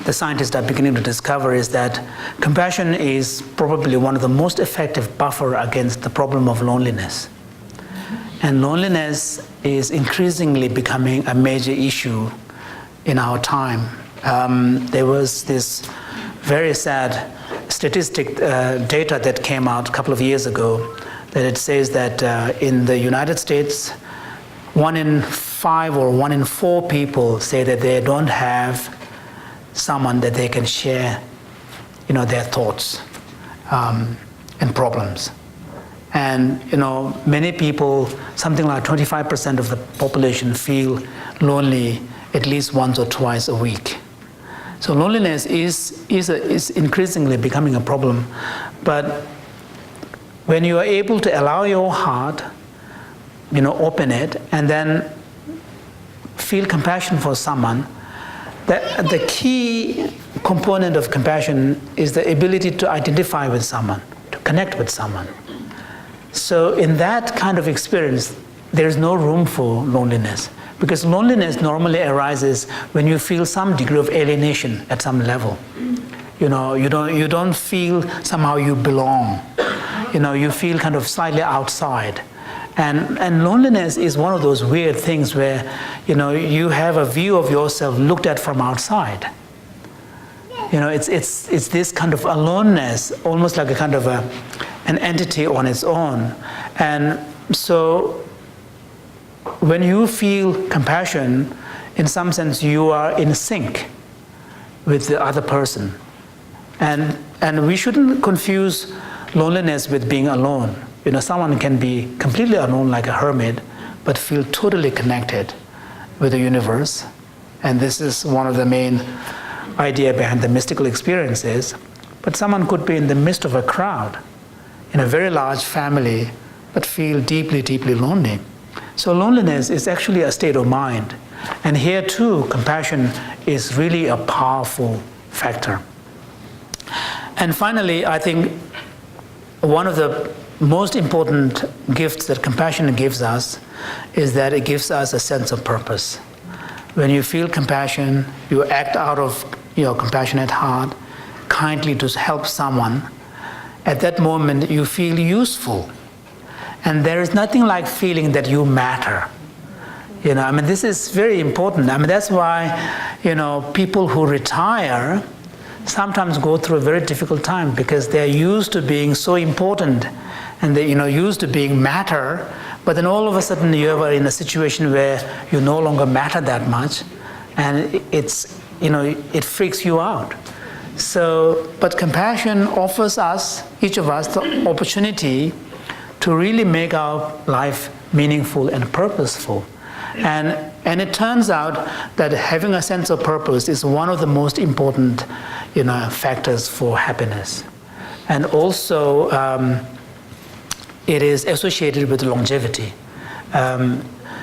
the scientists are beginning to discover is that compassion is probably one of the most effective buffer against the problem of loneliness. And loneliness is increasingly becoming a major issue in our time. There was this very sad statistic data that came out a couple of years ago that it says that in the United States, 1 in 5 or 1 in 4 people say that they don't have someone that they can share, their thoughts and problems. And, many people, something like 25% of the population feel lonely at least once or twice a week. So loneliness is increasingly becoming a problem. But when you are able to allow your heart, open it, and then feel compassion for someone, the key component of compassion is the ability to identify with someone, to connect with someone. So in that kind of experience, there's no room for loneliness, because loneliness normally arises when you feel some degree of alienation at some level. You don't feel somehow you belong. You feel kind of slightly outside. And loneliness is one of those weird things where, you have a view of yourself looked at from outside. It's this kind of aloneness, almost like a kind of an entity on its own. And so when you feel compassion, in some sense you are in sync with the other person. And we shouldn't confuse loneliness with being alone. Someone can be completely alone like a hermit, but feel totally connected with the universe. And this is one of the main idea behind the mystical experiences. But someone could be in the midst of a crowd, in a very large family, but feel deeply, deeply lonely. So loneliness is actually a state of mind. And here too, compassion is really a powerful factor. And finally, I think one of the most important gifts that compassion gives us is that it gives us a sense of purpose. When you feel compassion, you act out of your compassionate heart, kindly to help someone. At that moment, you feel useful. And there is nothing like feeling that you matter. This is very important. That's why, people who retire sometimes go through a very difficult time because they're used to being so important and they're, used to being matter, but then all of a sudden you are in a situation where you no longer matter that much, and it freaks you out. So, but compassion offers us, each of us, the opportunity to really make our life meaningful and purposeful. And it turns out that having a sense of purpose is one of the most important, factors for happiness. And also, it is associated with longevity.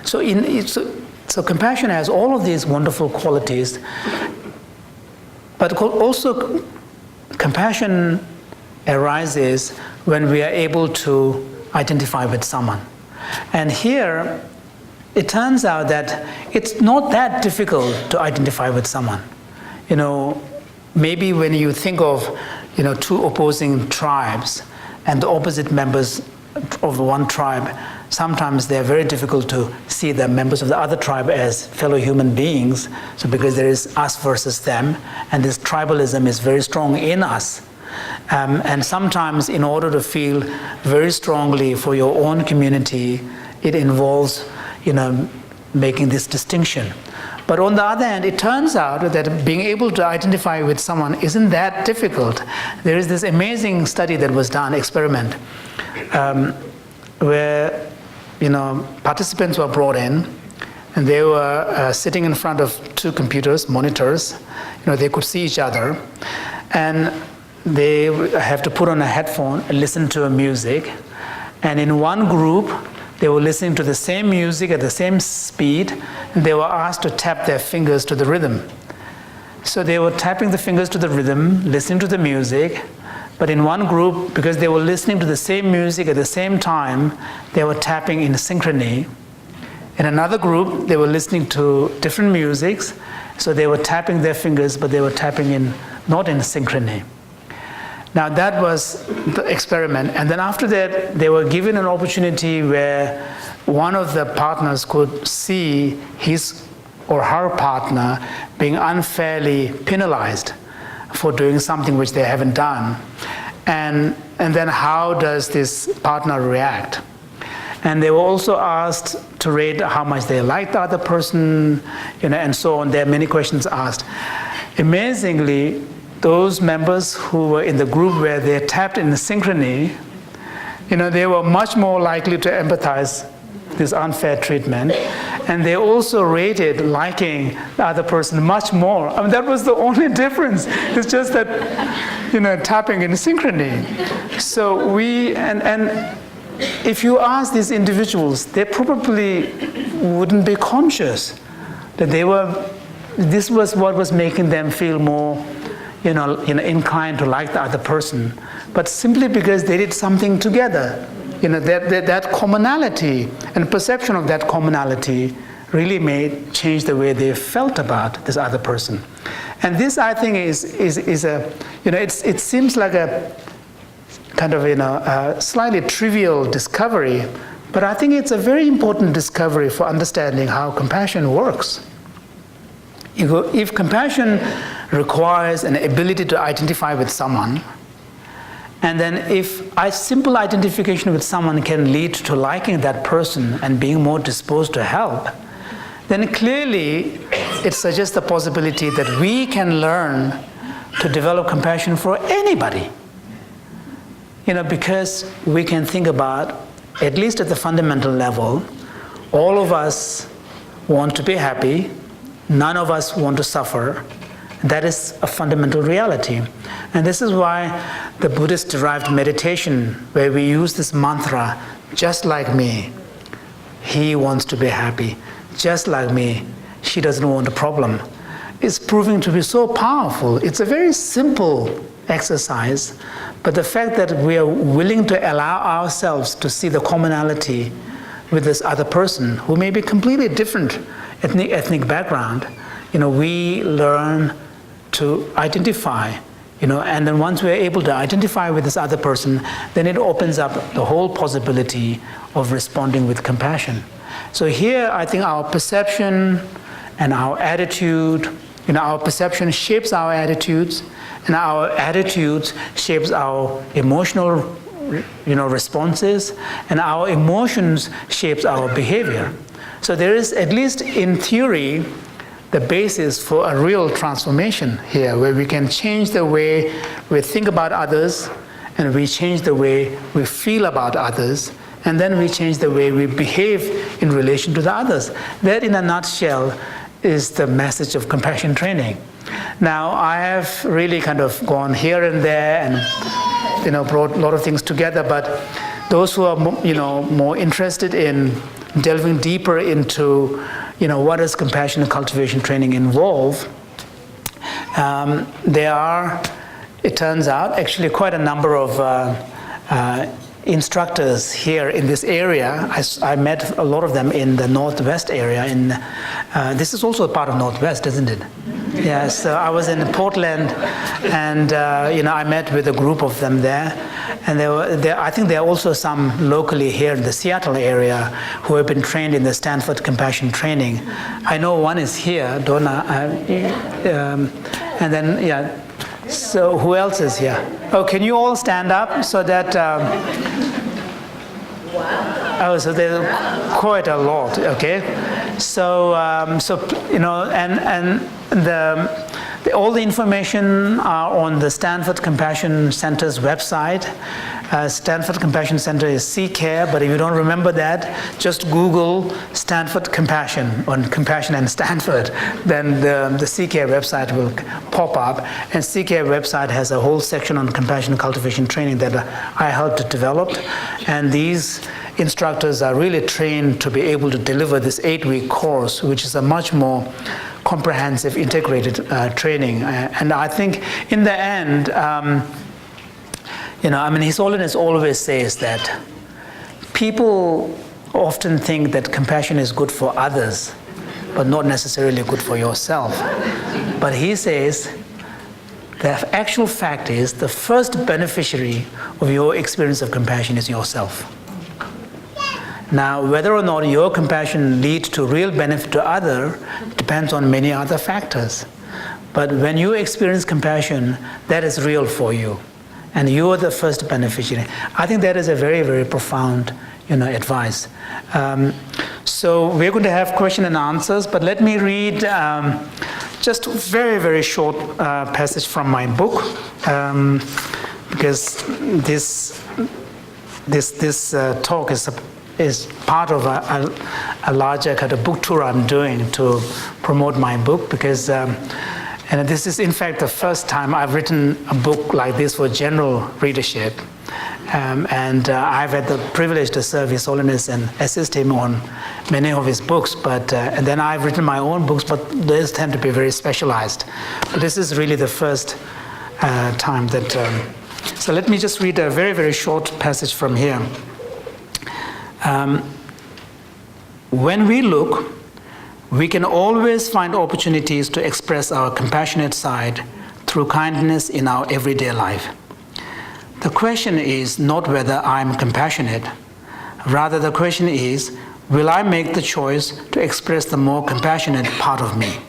So compassion has all of these wonderful qualities, but also compassion arises when we are able to identify with someone. And here, it turns out that it's not that difficult to identify with someone. Maybe when you think of, two opposing tribes and the opposite members of one tribe, sometimes they're very difficult to see the members of the other tribe as fellow human beings. So because there is us versus them, and this tribalism is very strong in us. And sometimes in order to feel very strongly for your own community, it involves, making this distinction. But on the other hand, it turns out that being able to identify with someone isn't that difficult. There is this amazing study that was done, experiment, where, participants were brought in. and they were sitting in front of two computers, monitors. They could see each other, and they have to put on a headphone and listen to a music. And in one group, they were listening to the same music at the same speed, and they were asked to tap their fingers to the rhythm. So they were tapping the fingers to the rhythm, listening to the music, but in one group, because they were listening to the same music at the same time, they were tapping in synchrony. In another group, they were listening to different musics, so they were tapping their fingers, but they were tapping not in synchrony. Now that was the experiment, and then after that, they were given an opportunity where one of the partners could see his or her partner being unfairly penalized for doing something which they haven't done. And then how does this partner react? And they were also asked to rate how much they liked the other person, and so on. There are many questions asked. Amazingly, those members who were in the group where they tapped in the synchrony, they were much more likely to empathize this unfair treatment. And they also rated liking the other person much more. I mean, that was the only difference. It's just that, tapping in synchrony. So and if you ask these individuals, they probably wouldn't be conscious that this was what was making them feel more inclined to like the other person, but simply because they did something together. That commonality and perception of that commonality really change the way they felt about this other person. And this, I think, is a, it seems like a kind of, a slightly trivial discovery, but I think it's a very important discovery for understanding how compassion works. If compassion requires an ability to identify with someone, and then if simple identification with someone can lead to liking that person and being more disposed to help, then clearly it suggests the possibility that we can learn to develop compassion for anybody. Because we can think about, at least at the fundamental level, all of us want to be happy, none of us want to suffer. That is a fundamental reality. And this is why the Buddhist-derived meditation, where we use this mantra, just like me, he wants to be happy. Just like me, she doesn't want a problem, is proving to be so powerful. It's a very simple exercise, but the fact that we are willing to allow ourselves to see the commonality with this other person, who may be completely different ethnic background, we learn to identify, and then once we're able to identify with this other person, then it opens up the whole possibility of responding with compassion. So here, I think our perception and our attitude, our perception shapes our attitudes, and our attitudes shapes our emotional, responses, and our emotions shapes our behavior. So there is, at least in theory, the basis for a real transformation here, where we can change the way we think about others, and we change the way we feel about others, and then we change the way we behave in relation to the others. That, in a nutshell, is the message of compassion training. Now, I have really kind of gone here and there and brought a lot of things together, but those who are more interested in delving deeper into what does compassion and cultivation training involve, there are, it turns out, actually quite a number of instructors here in this area. I met a lot of them in the Northwest area. This is also a part of Northwest, isn't it? Yeah, so I was in Portland, and I met with a group of them there. And I think there are also some locally here in the Seattle area who have been trained in the Stanford compassion training. I know one is here, Donna, and then, yeah. So who else is here? Oh, can you all stand up so that... Wow. Oh, so there's quite a lot, okay? So, and All the information are on the Stanford Compassion Center's website. Stanford Compassion Center is CCARE, but if you don't remember that, just Google Stanford Compassion on Compassion and Stanford. Then the CCARE website will pop up. And CCARE website has a whole section on compassion cultivation training that I helped to develop. And these instructors are really trained to be able to deliver this 8-week course, which is a much more comprehensive, integrated training. And I think in the end, His Holiness always says that people often think that compassion is good for others, but not necessarily good for yourself. But he says the actual fact is the first beneficiary of your experience of compassion is yourself. Now, whether or not your compassion leads to real benefit to others depends on many other factors. But when you experience compassion, that is real for you, and you are the first beneficiary. I think that is a very, very profound, advice. So we're going to have question and answers, but let me read just a very, very short passage from my book, because this talk is part of a larger kind of book tour I'm doing to promote my book, because and this is in fact the first time I've written a book like this for general readership, and I've had the privilege to serve His Holiness and assist him on many of his books, but and then I've written my own books, but those tend to be very specialized. But this is really the first time that so let me just read a very, very short passage from here. When we look, we can always find opportunities to express our compassionate side through kindness in our everyday life. The question is not whether I'm compassionate. Rather, the question is, will I make the choice to express the more compassionate part of me?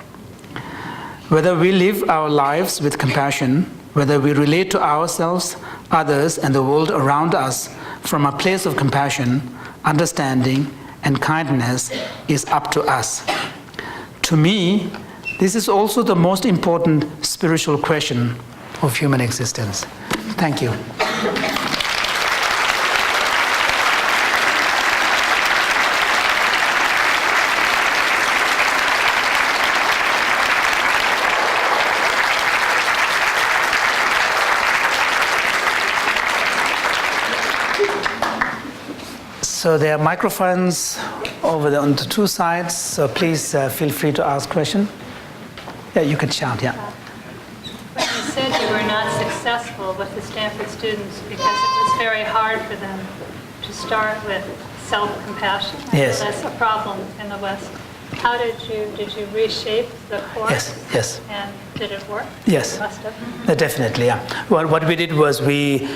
Whether we live our lives with compassion, whether we relate to ourselves, others, and the world around us from a place of compassion, understanding, and kindness is up to us. To me, this is also the most important spiritual question of human existence. Thank you. So there are microphones over there on the two sides, so please feel free to ask questions. Yeah, you can shout, yeah. When you said you were not successful with the Stanford students because it was very hard for them to start with self-compassion. Yes. That's a problem in the West. How did you reshape the course? Yes. And did it work? Yes. It must have. Definitely, yeah. Well, what we did was we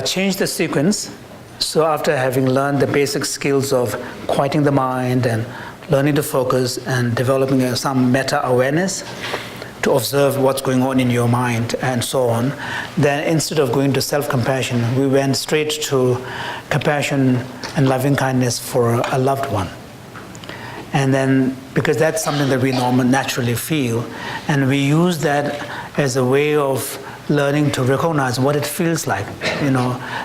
changed the sequence. So after having learned the basic skills of quieting the mind and learning to focus and developing some meta-awareness to observe what's going on in your mind and so on, then instead of going to self-compassion, we went straight to compassion and loving kindness for a loved one. And then, because that's something that we normally naturally feel, and we use that as a way of learning to recognize what it feels like,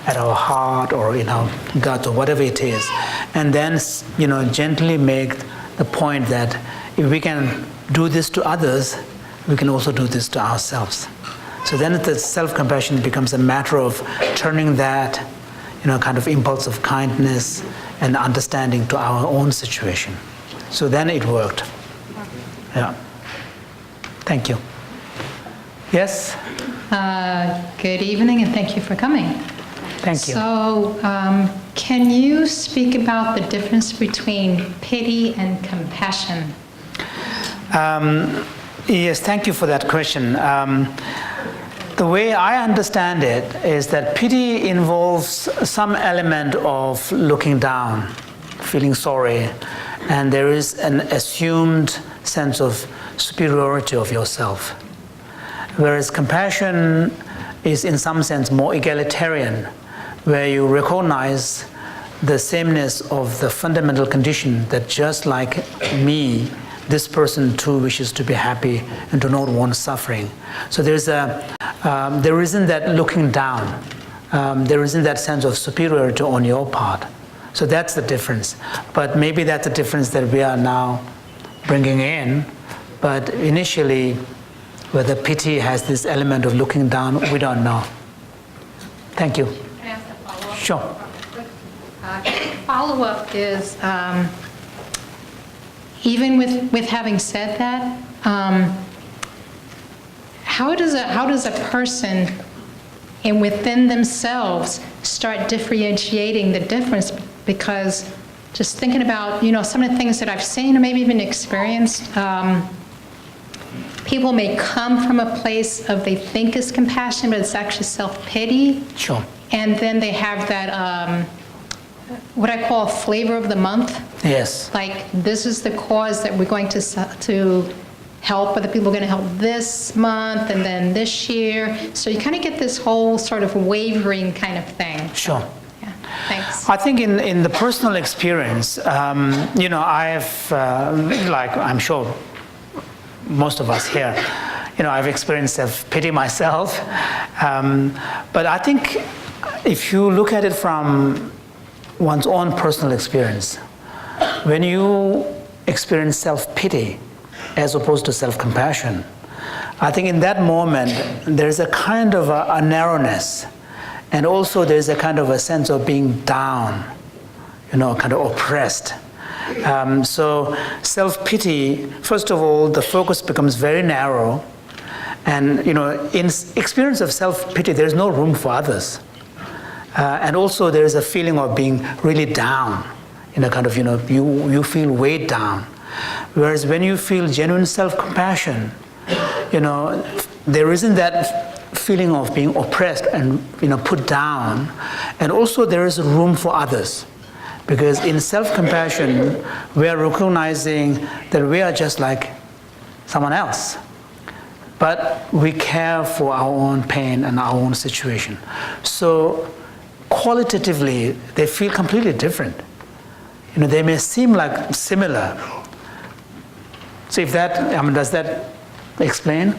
at our heart or in our gut or whatever it is. And then, gently make the point that if we can do this to others, we can also do this to ourselves. So then the self-compassion becomes a matter of turning that, kind of impulse of kindness and understanding to our own situation. So then it worked. Yeah. Thank you. Yes? Good evening, and thank you for coming. Thank you. So, can you speak about the difference between pity and compassion? Yes, thank you for that question. The way I understand it is that pity involves some element of looking down, feeling sorry, and there is an assumed sense of superiority of yourself. Whereas compassion is in some sense more egalitarian, where you recognize the sameness of the fundamental condition that just like me, this person too wishes to be happy and do not want suffering. So there isn't that looking down. There isn't that sense of superiority on your part. So that's the difference. But maybe that's the difference that we are now bringing in. But initially, whether pity has this element of looking down, we don't know. Thank you. Can I ask a follow-up? Sure. Follow-up is, even with having said that, how does a person and within themselves start differentiating the difference? Because just thinking about, some of the things that I've seen or maybe even experienced, people may come from a place of they think is compassion, but it's actually self-pity. Sure. And then they have that, what I call flavor of the month. Yes. Like, this is the cause that we're going to help, other people are going to help this month and then this year. So you kind of get this whole sort of wavering kind of thing. Sure. Yeah, thanks. I think in the personal experience, I've, like I'm sure most of us here, I've experienced self-pity myself. But I think if you look at it from one's own personal experience, when you experience self-pity as opposed to self-compassion, I think in that moment there's a kind of a narrowness, and also there's a kind of a sense of being down, kind of oppressed. So self-pity, first of all, the focus becomes very narrow, and in experience of self-pity there's no room for others. And also there is a feeling of being really down, kind of, you feel weighed down. Whereas when you feel genuine self-compassion, there isn't that feeling of being oppressed and, put down. And also there is room for others. Because in self-compassion, we are recognizing that we are just like someone else. But we care for our own pain and our own situation. So qualitatively, they feel completely different. They may seem like similar. So if that, does that explain?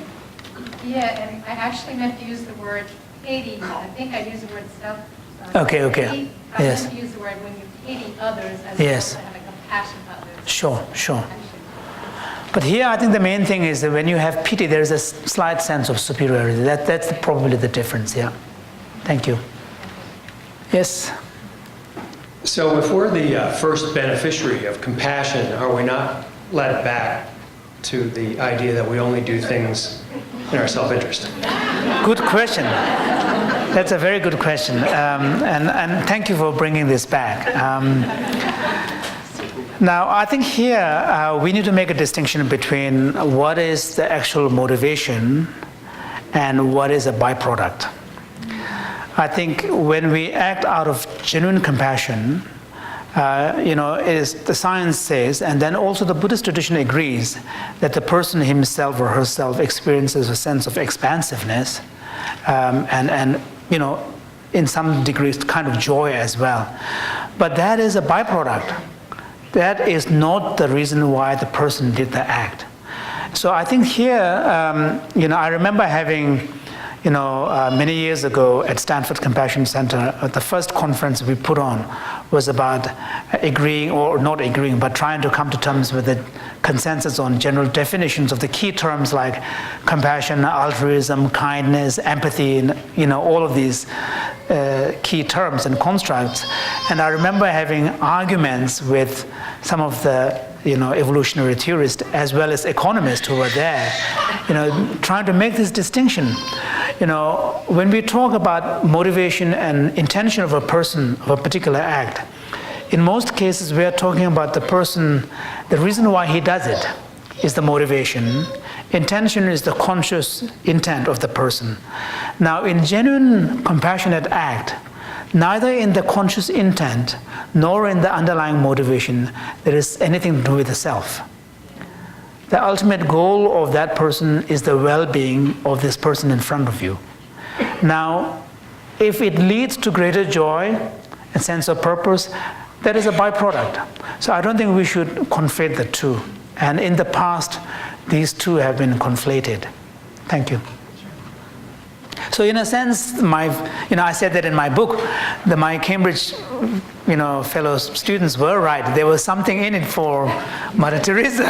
Yeah, and I actually meant to use the word pity. I think I used the word self. Okay. Pity. I Yes. meant to use the word when you pity others as Yes. opposed to having compassion for others. Sure. But here I think the main thing is that when you have pity, there's a slight sense of superiority. That's probably the difference, yeah. Thank you. Yes? So if we're the first beneficiary of compassion, are we not led back to the idea that we only do things in our self-interest? Good question. That's a very good question. And thank you for bringing this back. Now, I think here we need to make a distinction between what is the actual motivation and what is a byproduct. I think when we act out of genuine compassion, the science says, and then also the Buddhist tradition agrees, that the person himself or herself experiences a sense of expansiveness, and in some degrees kind of joy as well. But that is a byproduct. That is not the reason why the person did the act. So I think here, I remember having, many years ago at Stanford Compassion Center, the first conference we put on was about agreeing or not agreeing, but trying to come to terms with the consensus on general definitions of the key terms like compassion, altruism, kindness, empathy, and, all of these key terms and constructs. And I remember having arguments with some of the evolutionary theorists as well as economists who were there, trying to make this distinction. When we talk about motivation and intention of a person, of a particular act, in most cases we are talking about the person, the reason why he does it is the motivation. Intention is the conscious intent of the person. Now, in genuine compassionate act, neither in the conscious intent nor in the underlying motivation there is anything to do with the self. The ultimate goal of that person is the well-being of this person in front of you. Now, if it leads to greater joy and sense of purpose, that is a byproduct. So I don't think we should conflate the two. And in the past, these two have been conflated. Thank you. So in a sense, I said that in my book, that my Cambridge, fellow students were right. There was something in it for Mother Teresa,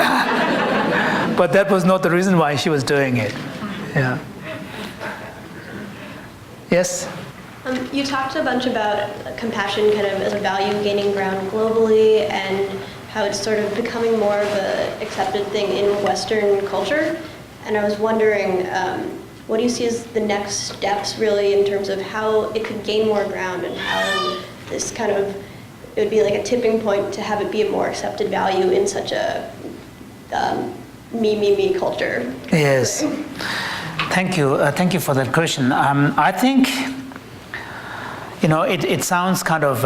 but that was not the reason why she was doing it. Yeah. Yes? You talked a bunch about compassion kind of as a value gaining ground globally and how it's sort of becoming more of an accepted thing in Western culture. And I was wondering, what do you see as the next steps really in terms of how it could gain more ground and how this kind of, it would be like a tipping point to have it be a more accepted value in such a me culture? Yes. Thank you. Thank you for that question. I think, it sounds kind of,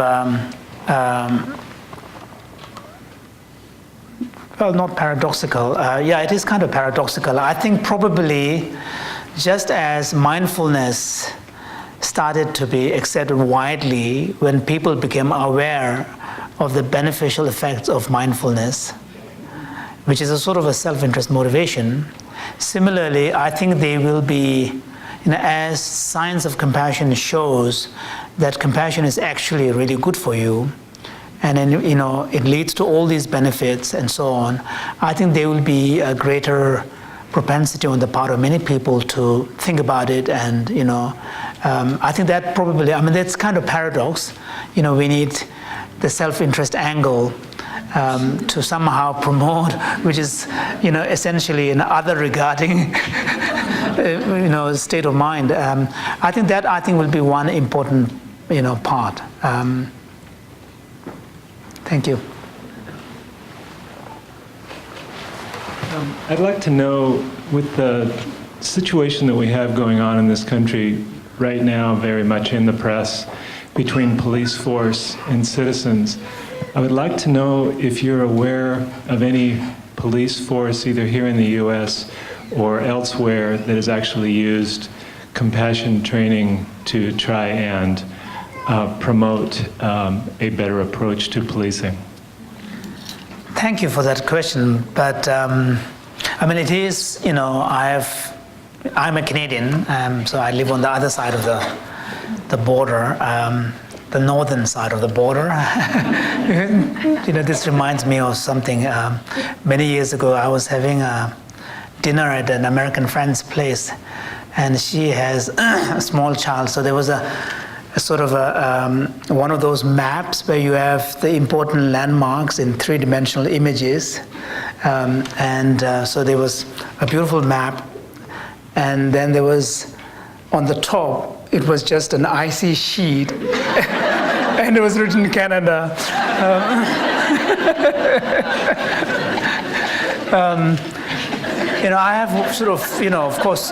well, not paradoxical. Yeah, it is kind of paradoxical. I think probably just as mindfulness started to be accepted widely when people became aware of the beneficial effects of mindfulness, which is a sort of a self-interest motivation, similarly, I think they will be, as science of compassion shows that compassion is actually really good for you, and then, it leads to all these benefits and so on, I think there will be a greater propensity on the part of many people to think about it, and I think that probably, that's kind of paradox. We need the self-interest angle to somehow promote, which is essentially an other regarding state of mind. I think will be one important part. Thank you. I'd like to know, with the situation that we have going on in this country right now, very much in the press, between police force and citizens, I would like to know if you're aware of any police force, either here in the US or elsewhere, that has actually used compassion training to try and promote a better approach to policing. Thank you for that question, but it is, I'm a Canadian, so I live on the other side of the border, the northern side of the border. This reminds me of something. Many years ago, I was having a dinner at an American friend's place, and she has a small child, so there was a sort of one of those maps where you have the important landmarks in three-dimensional images, so there was a beautiful map, and then there was on the top, it was just an icy sheet, and it was written Canada. I have sort of, of course,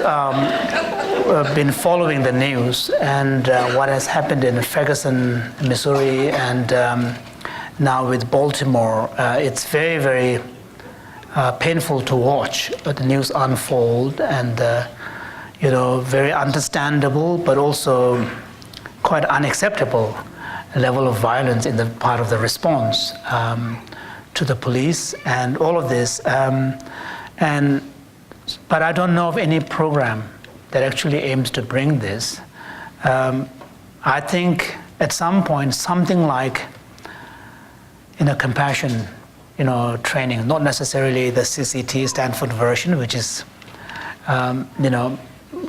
been following the news and what has happened in Ferguson, Missouri, and now with Baltimore. It's very, very painful to watch the news unfold, and very understandable, but also quite unacceptable level of violence in the part of the response to the police and all of this. But I don't know of any program that actually aims to bring this. I think at some point something like compassion training, not necessarily the CCT Stanford version, which is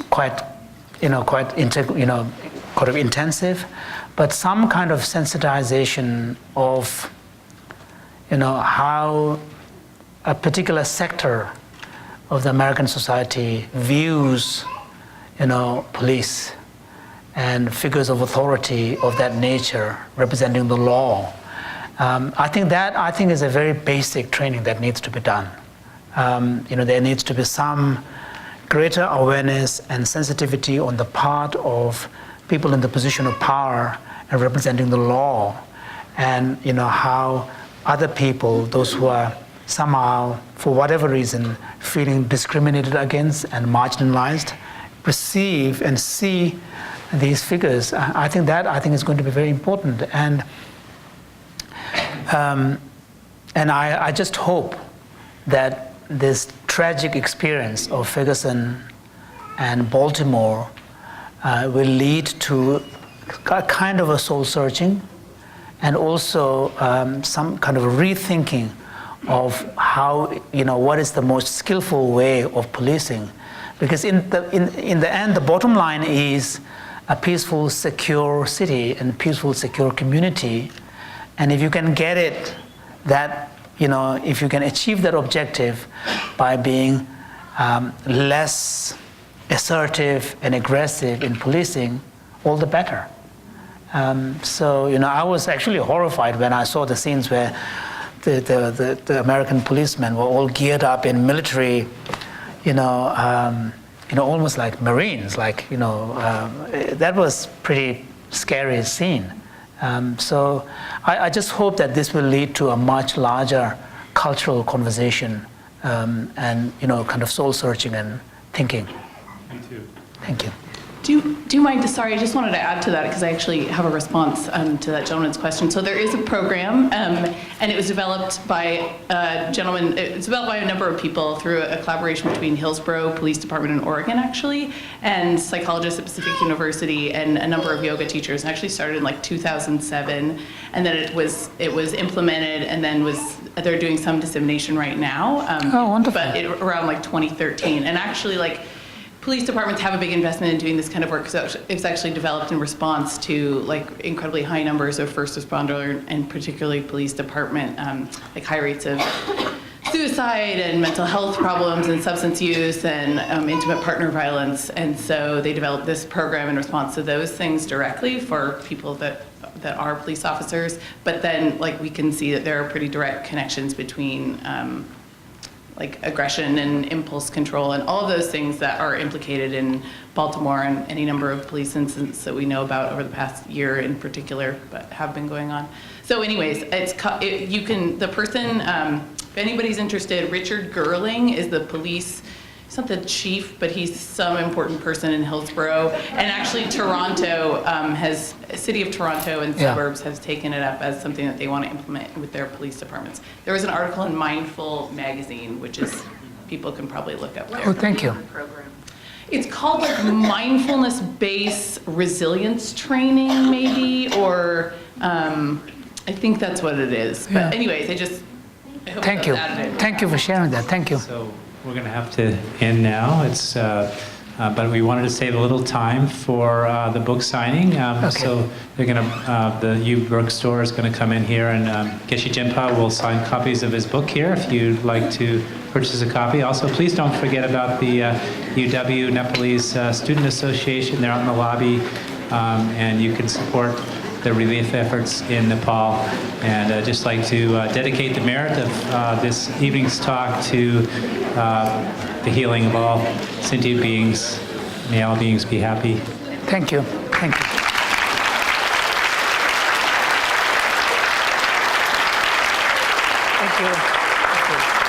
quite intensive, but some kind of sensitization of how a particular sector of the American society views police and figures of authority of that nature representing the law. I think is a very basic training that needs to be done. There needs to be some greater awareness and sensitivity on the part of people in the position of power and representing the law, and how other people, those who are somehow, for whatever reason, feeling discriminated against and marginalized, perceive and see these figures. I think is going to be very important, and I just hope that this tragic experience of Ferguson and Baltimore will lead to a kind of a soul searching and also some kind of rethinking of how, what is the most skillful way of policing. Because in the end, the bottom line is a peaceful, secure city and peaceful, secure community. And if you can get it, if you can achieve that objective by being less assertive and aggressive in policing, all the better. I was actually horrified when I saw the scenes where the American policemen were all geared up in military, almost like Marines, that was pretty scary scene. So I just hope that this will lead to a much larger cultural conversation and, kind of soul searching and thinking. Me too. Thank you. Do you mind, sorry, I just wanted to add to that because I actually have a response to that gentleman's question. So there is a program, and it was developed by a gentleman, it's developed by a number of people through a collaboration between Hillsborough Police Department in Oregon, actually, and psychologists at Pacific University and a number of yoga teachers. It actually started in 2007, and then it was implemented, and then they're doing some dissemination right now. Oh, wonderful. But around 2013, and actually police departments have a big investment in doing this kind of work. So it's actually developed in response to incredibly high numbers of first responder and particularly police department, high rates of suicide and mental health problems and substance use and intimate partner violence. And so they developed this program in response to those things directly for people that are police officers. But then we can see that there are pretty direct connections between aggression and impulse control and all of those things that are implicated in Baltimore and any number of police incidents that we know about over the past year in particular, but have been going on. So anyways, the person, if anybody's interested, Richard Gerling is the police, he's not the chief, but he's some important person in Hillsborough. And actually Toronto City of Toronto and suburbs has taken it up as something that they want to implement with their police departments. There was an article in Mindful magazine, which is, people can probably look up there. Oh, thank you. Program. It's called mindfulness-based resilience training, maybe, or I think that's what it is. But anyways, I hope Thank you. Thank you for sharing that. Thank you. So we're going to have to end now. But we wanted to save a little time for the book signing. Okay. So they're going to, the U Bookstore is going to come in here, and Geshe Jinpa will sign copies of his book here if you'd like to purchase a copy. Also, please don't forget about the UW Nepalese Student Association. They're out in the lobby, and you can support the relief efforts in Nepal. And I'd just like to dedicate the merit of this evening's talk to the healing of all sentient beings. May all beings be happy. Thank you. Thank you. Thank you. Thank you.